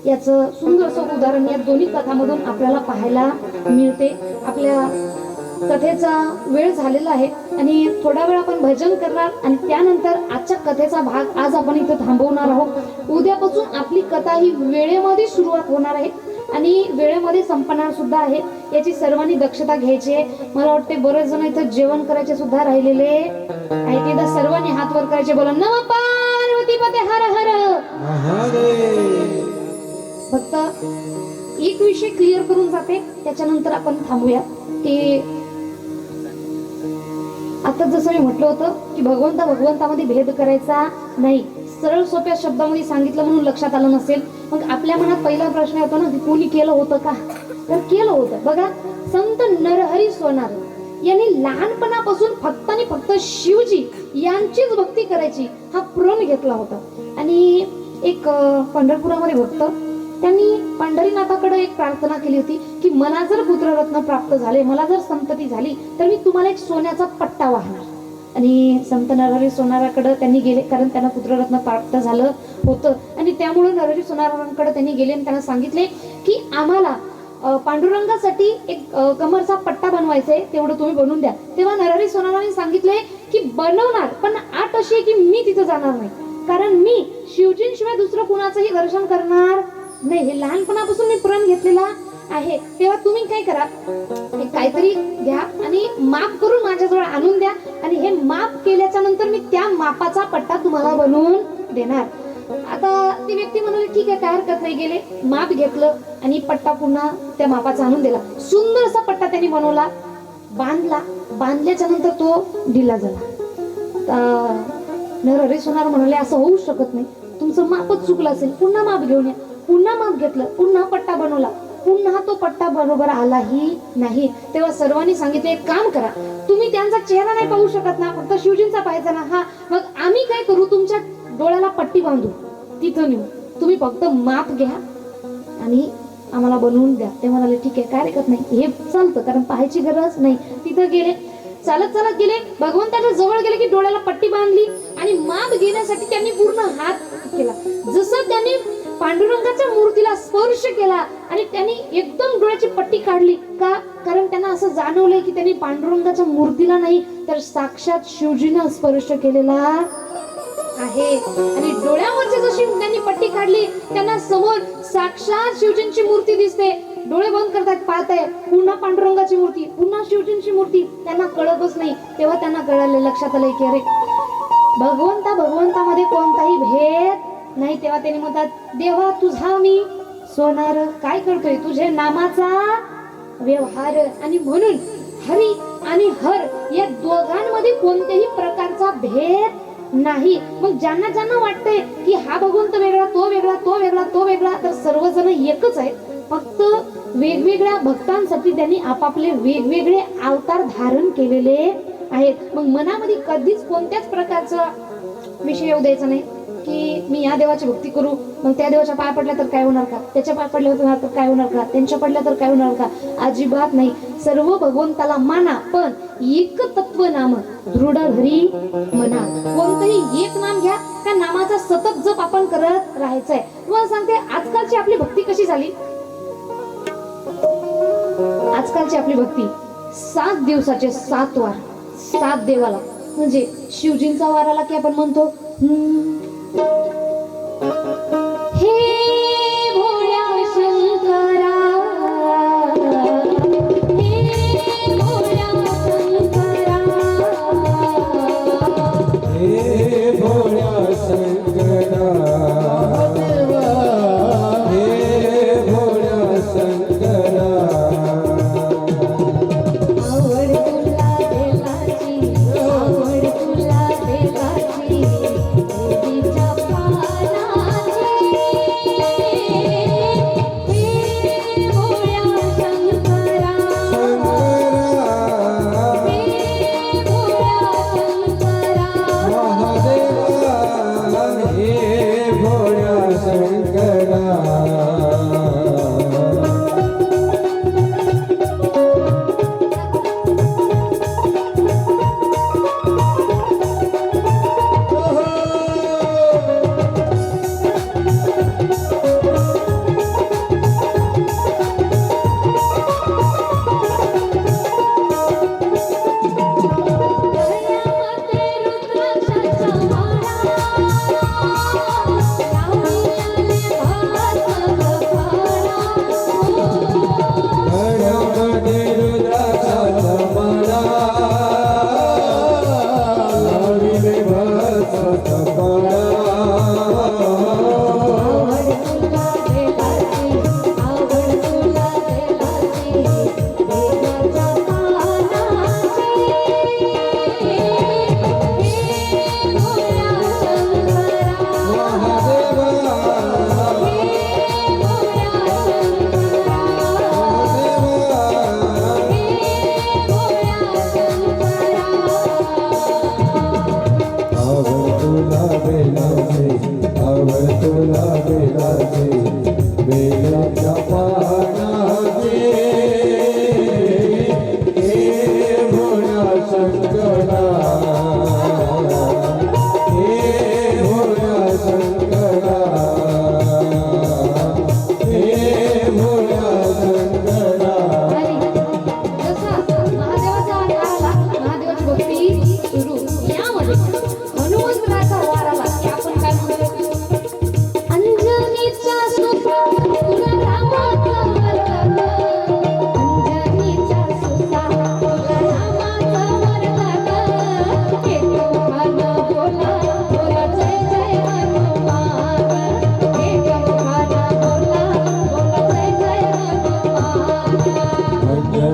याचं सुंदरसं उदाहरण या दोन्ही कथामधून आपल्याला पाहायला मिळते. आपल्या कथेचा वेळ झालेला आहे आणि थोडा वेळ आपण भजन करणार आणि त्यानंतर आजच्या कथेचा भाग आज आपण इथं थांबवणार आहोत. उद्यापासून आपली कथा ही वेळेमध्ये सुरुवात होणार आहे आणि वेळेमध्ये संपणार सुद्धा आहे, याची सर्वांनी दक्षता घ्यायची आहे. मला वाटते बरेच जण इथं जेवण करायचे सुद्धा राहिलेले आहेत. एकदा सर्वांनी हात वर करायचे, बोला नमः पार्वती पते हर हर महादेव. फक्त एक विषय क्लिअर करून जाते, त्याच्यानंतर आपण थांबूया. की आता जसं मी म्हटलं होतं की भगवंतामध्ये भेद करायचा नाही, सरळ सोप्या शब्दामध्ये सांगितलं म्हणून लक्षात आलं नसेल. मग आपल्या मनात पहिला प्रश्न येतो ना की कोणी केलं होतं का? तर केलं होतं. बघा, संत नरहरी सोनार यांनी लहानपणापासून फक्त आणि फक्त शिवजी यांचीच भक्ती करायची हा प्रण घेतला होता. आणि एक पंढरपुरामध्ये भक्त त्यांनी पंढरीनाथाकडे एक प्रार्थना केली होती की मला जर पुत्ररत्न प्राप्त झाले, मला जर संतती झाली, तर मी तुम्हाला एक सोन्याचा पट्टा वाहणार. आणि संत नरहरी सोनाराकडे त्यांनी गेले, कारण त्यांना पुत्ररत्न प्राप्त झालं होतं. आणि त्यामुळे नरहरी सोनारांकडे त्यांनी गेले आणि त्यांना सांगितले की आम्हाला पांडुरंगासाठी एक कमरचा पट्टा बनवायचा आहे, तेवढं तुम्ही बनवून द्या. तेव्हा नरहरी सोनारांनी सांगितले की बनवणार, पण अट अशी आहे की मी तिथं जाणार नाही, कारण मी शिवजींशिवाय दुसरं कुणाचंही दर्शन करणार नाही. हे लहानपणापासून मी प्रण घेतलेला आहे. तेव्हा तुम्ही काय करा, हे काहीतरी घ्या आणि माप करून माझ्याजवळ आणून द्या, आणि हे माप केल्याच्या नंतर मी त्या मापाचा पट्टा तुम्हाला बनवून देणार. आता ती व्यक्ती म्हणाली ठीक आहे, काय हरकत नाही. गेले, माप घेतलं आणि पट्टा पुन्हा त्या मापाचा आणून दिला. सुंदर असा पट्टा त्यांनी बनवला, बांधला. बांधल्याच्या नंतर तो ढिला झाला. नरहरी सोनार म्हणाले असं होऊ शकत नाही, तुमचं मापच चुकलं असेल, पुन्हा माप घेऊन या. पुन्हा माप घेतलं, पुन्हा पट्टा बनवला, पुन्हा तो पट्टा बरोबर आलाही नाही. तेव्हा सर्वांनी सांगितले एक काम करा, तुम्ही त्यांचा चेहरा नाही पाहू शकत ना, फक्त शिवजींचा पाहायचा ना. हा, मग आम्ही काय करू, तुमच्या डोळ्याला पट्टी बांधू, तिथं नेऊ, तुम्ही फक्त माप घ्या आणि आम्हाला बनवून द्या. ते म्हणाले ठीक आहे, काय हरकत नाही, हे चालतं, कारण पाहायची गरज नाही. तिथं गेले, चालत चालत गेले, भगवंताच्या जवळ गेले की डोळ्याला पट्टी बांधली आणि माप घेण्यासाठी त्यांनी पूर्ण हात केला. जसं त्यांनी पांडुरंगाच्या मूर्तीला स्पर्श केला आणि त्यांनी एकदम डोळ्याची पट्टी काढली. का? कारण त्यांना असं जाणवलंय की त्यांनी पांडुरंगाच्या मूर्तीला नाही, तर साक्षात शिवजींना स्पर्श केलेला आहे. आणि डोळ्यावरची जशी त्यांनी पट्टी काढली, त्यांना समोर साक्षात शिवजींची मूर्ती दिसते. डोळे बंद करतात, पाहताय पुन्हा पांडुरंगाची मूर्ती, पुन्हा शिवजींची मूर्ती. त्यांना कळतच नाही. तेव्हा त्यांना कळाले, लक्षात आलंय की अरे भगवंतामध्ये कोणताही भेद नाही. तेव्हा त्यांनी म्हणतात, देवा तुझा मी सोनार, काय करतोय, तुझे नामाचा व्यवहार. आणि म्हणून हरी आणि हर या दोघांमध्ये कोणत्याही प्रकारचा भेद नाही. मग ज्यांना ज्यांना वाटतंय की हा भगवंत वेगळा, तो वेगळा, तो वेगळा, तो वेगळा, तर सर्वजण एकच आहे. फक्त वेगवेगळ्या भक्तांसाठी त्यांनी आपापले वेगवेगळे अवतार धारण केलेले आहेत. मग मनामध्ये कधीच कोणत्याच प्रकारचा विषय येऊ द्यायचा नाही की मी या देवाची भक्ती करू, मग त्या देवाच्या पाय पडल्या तर काय होणार का, त्याच्या पाय पडल्या तर काय होणार का, त्यांच्या पडल्या तर काय होणार का. अजिबात नाही. सर्व भगवंताला माना, पण एक तत्व नाम दृढ हरी मना. कोणतंही एक नाम घ्या, त्या नामाचा सतत जप आपण करत राहायचंय. तुम्हाला सांगते, आजकालची आपली भक्ती कशी झाली. आजकालची आपली भक्ती 7 दिवसाचे 7 वार, 7 देवाला. म्हणजे शिवजींचा वार आला की आपण म्हणतो हे भोळ्या शंकरा, हे भोळ्या शंकरा, हे भोळ्या शंकरा, हे भोळ्या शंकरा. आवड तुला देवाची, आवड तुला देवाची, देवीच्या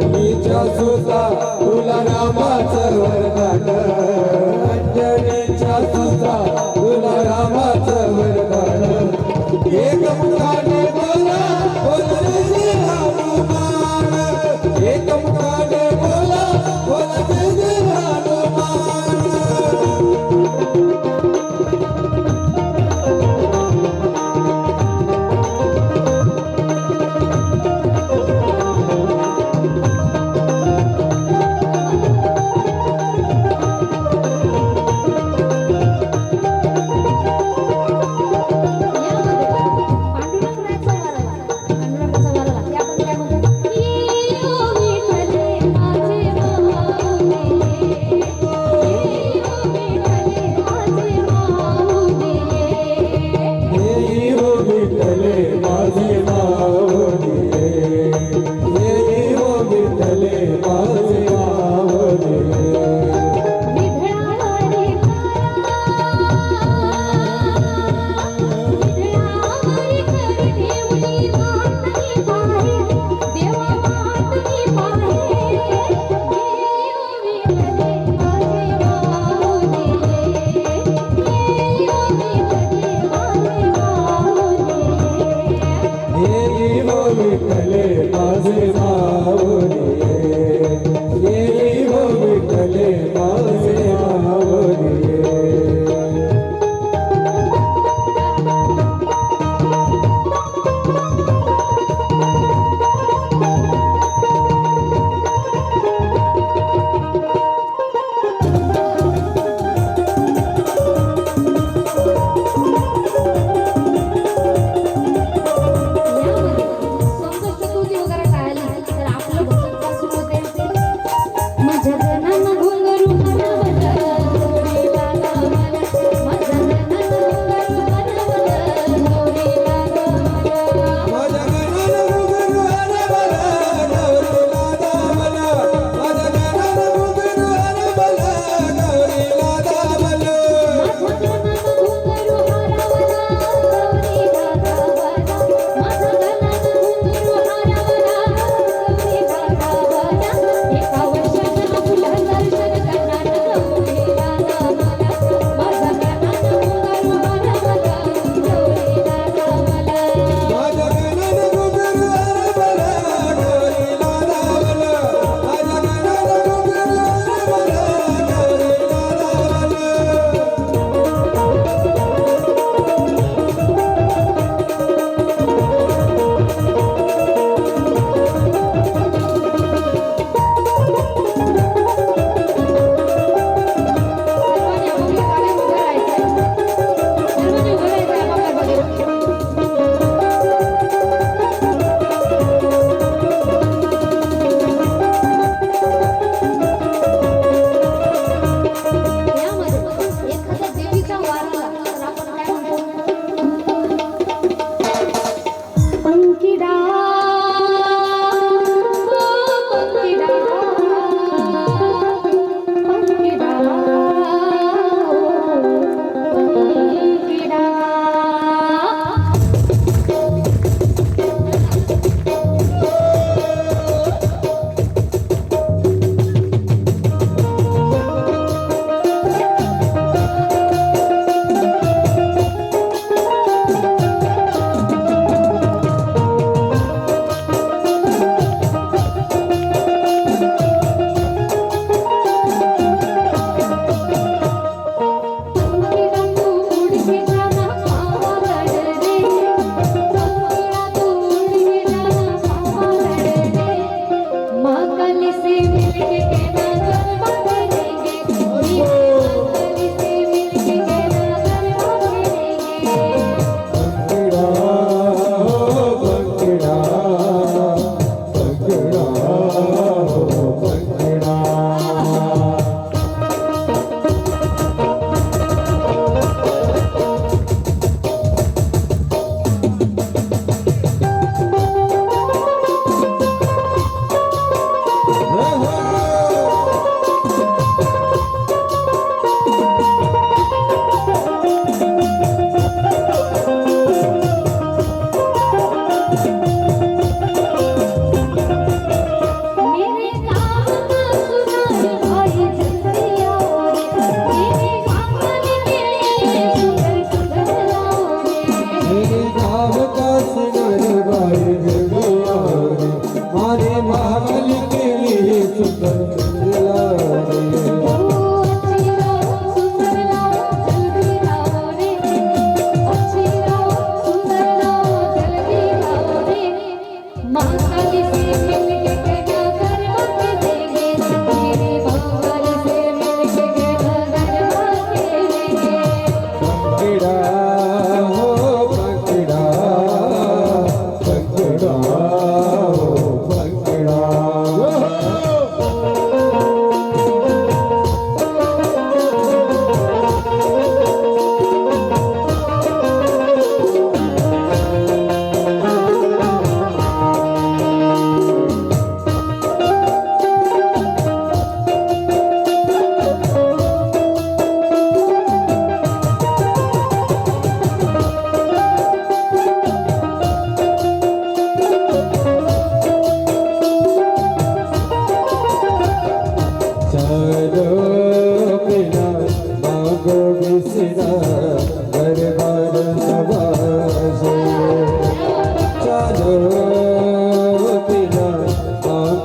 अंजनीच्या सुता तुला रामाचं वरदान अंजनीच्या सुता तुला रामाचं वरदान एक मुखाने बोला बोला रे हनुमान एक मुखाने बोला बोला रे हनुमान विठ्ठले माझे माऊली हो विठ्ठले माझे माऊली संकष्ट तुझी वगैरे टाळली तर आपलं भक्त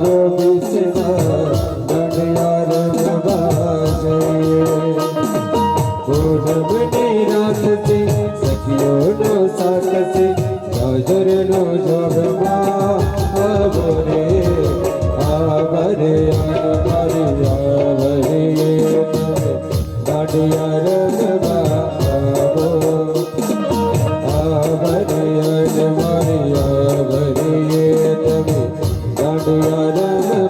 बिसना दांडिया रंगबाजे पूनमनी रात से सखियों नो साथ से गाजर नो जोगमा आवरे आवरे आवरे आवरे दांडिया रंगबा आवरे आवरे आवरे दांडिया रंगबा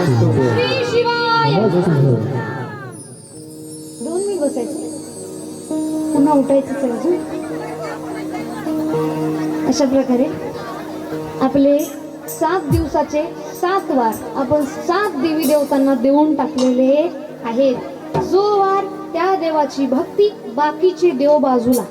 श्री शिवाय. मस्त. 2 मिनिट बसायचं, पुन्हा उठायचं अजून. अशा प्रकारे आपले 7 दिवसाचे 7 वार आपण 7 देवी देवतांना देऊन टाकलेले आहेत. जो वार त्या देवाची भक्ती, बाकीचे देव बाजूला,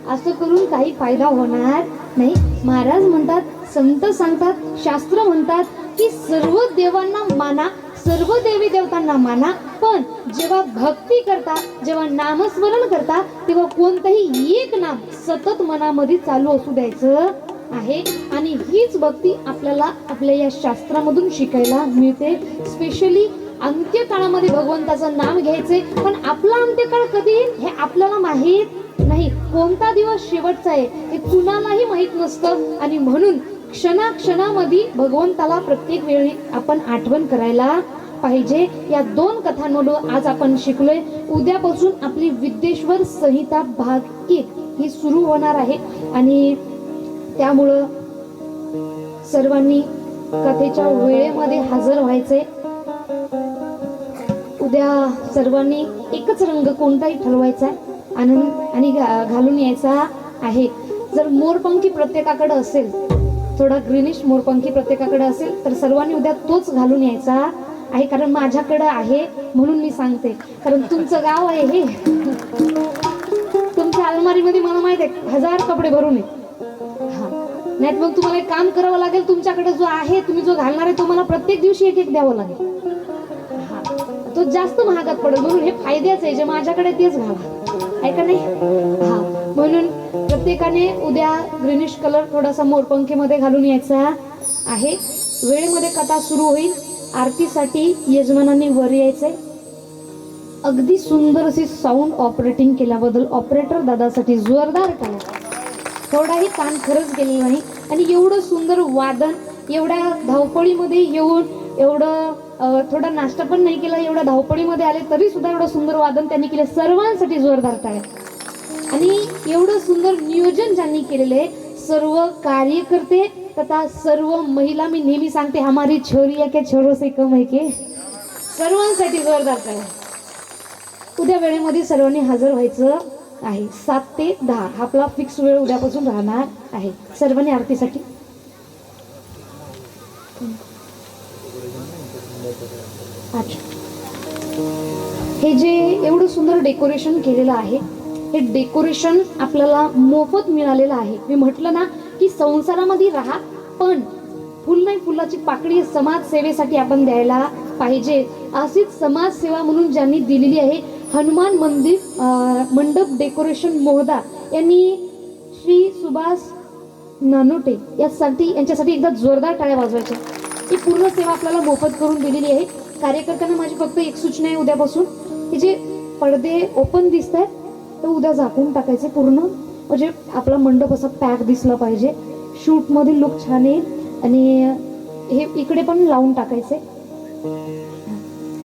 असं करून काही फायदा होणार नाही. महाराज म्हणतात, संत सांगतात, शास्त्र म्हणतात की सर्व देवांना माना, सर्व देवी देवतांना माना, पण जेव्हा भक्ती करता, जेव्हा नामस्मरण करता, तेव्हा कोणतंही एक नाम सतत मनामध्ये चालू असू द्यायचं आहे. आणि हीच भक्ती आपल्याला आपल्या या शास्त्रामधून शिकायला मिळते. स्पेशली अंत्यकाळामध्ये भगवंताचं नाम घ्यायचे, पण आपला अंत्यकाळ कधी येईल हे आपल्याला माहीत नाही. कोणता दिवस शेवटचा आहे हे कुणालाही माहीत नसतं. आणि म्हणून क्षणाक्षणामध्ये भगवंताला प्रत्येक वेळी आपण आठवण करायला पाहिजे. या 2 कथांमधून आज आपण शिकलोय. उद्यापासून आपली विद्येश्वर संहिता भाग 1 ही सुरू होणार आहे. आणि त्यामुळं सर्वांनी कथेच्या वेळेमध्ये हजर व्हायचे. उद्या सर्वांनी एकच रंग कोणताही ठरवायचा आणि घालून यायचा आहे. जर मोरपंखी प्रत्येकाकडे असेल, थोडा ग्रीनिश मोरपंखी प्रत्येकाकडे असेल, तर सर्वांनी उद्या तोच घालून यायचा आहे. कारण माझ्याकडे आहे म्हणून मी सांगते, कारण तुमचं गाव आहे हे. तुमच्या अलमारीमध्ये मला माहित आहे 1000 कपडे भरून आहे. नाही मग तुम्हाला एक काम करावं लागेल, तुमच्याकडे जो आहे, तुम्ही जो घालणार आहे, तुम्हाला प्रत्येक दिवशी एक द्यावं लागेल. तो जास्त महागात पडेल, म्हणून हे फायद्याच आहे. जे माझ्याकडे तेच घाला, आहे का नाही? म्हणून प्रत्येकाने उद्या ग्रीनिश कलर थोडासा मोरपंखीमध्ये घालून यायचा आहे. वेळेमध्ये कथा सुरू होईल. आरतीसाठी यजमानांनी वर यायचंय. अगदी सुंदर अशी साऊंड ऑपरेटिंग केल्याबद्दल ऑपरेटर दादासाठी जोरदार टाळ्या. थोडाही ताण खरंच केलेला नाही. आणि एवढं सुंदर वादन, एवढ्या धावपळीमध्ये येऊन, एवढं थोडा नाश्ता पण नाही केला, एवढ्या धावपळीमध्ये आले तरी सुद्धा एवढं सुंदर वादन त्यांनी केले. सर्वांसाठी जोरदार टाळ्या. आणि एवढं सुंदर नियोजन ज्यांनी केलेले सर्व कार्यकर्ते तथा सर्व महिला, मी नेहमी सांगते हमारी छोरी है के छोरों से कम है के, सर्वांसाठी जोरदार टाळ्या. उद्या वेळेमध्ये सर्वांनी हजर व्हायचं आहे. 7 ते 10 हा आपला फिक्स वेळ उद्यापासून राहणार आहे. सर्वांनी आरतीसाठी हे जे एवढं सुंदर डेकोरेशन केलेलं आहे, हे डेकोरेशन आपल्याला मोफत मिळालेलं आहे. मी म्हटलं ना की संसारामध्ये राहा, पण फुल नाही फुलाची पाकळी समाजसेवेसाठी आपण द्यायला पाहिजे. अशीच समाजसेवा म्हणून ज्यांनी दिलेली आहे हनुमान मंदिर मंडप डेकोरेशन मोहदा यांनी श्री सुभाष नानोटे यांच्यासाठी एकदा जोरदार टाळ्या वाजवायच्या. ही पूर्ण सेवा आपल्याला मोफत करून दिलेली आहे. कार्यकर्त्यांना माझी फक्त एक सूचना आहे, उद्यापासून हे जे पडदे ओपन दिसत आहेत ते उद्या झाकून टाकायचे पूर्ण, म्हणजे आपला मंडप असा पॅक दिसला पाहिजे. शूटमध्ये लुक छान येईल. आणि हे इकडे पण लावून टाकायचे.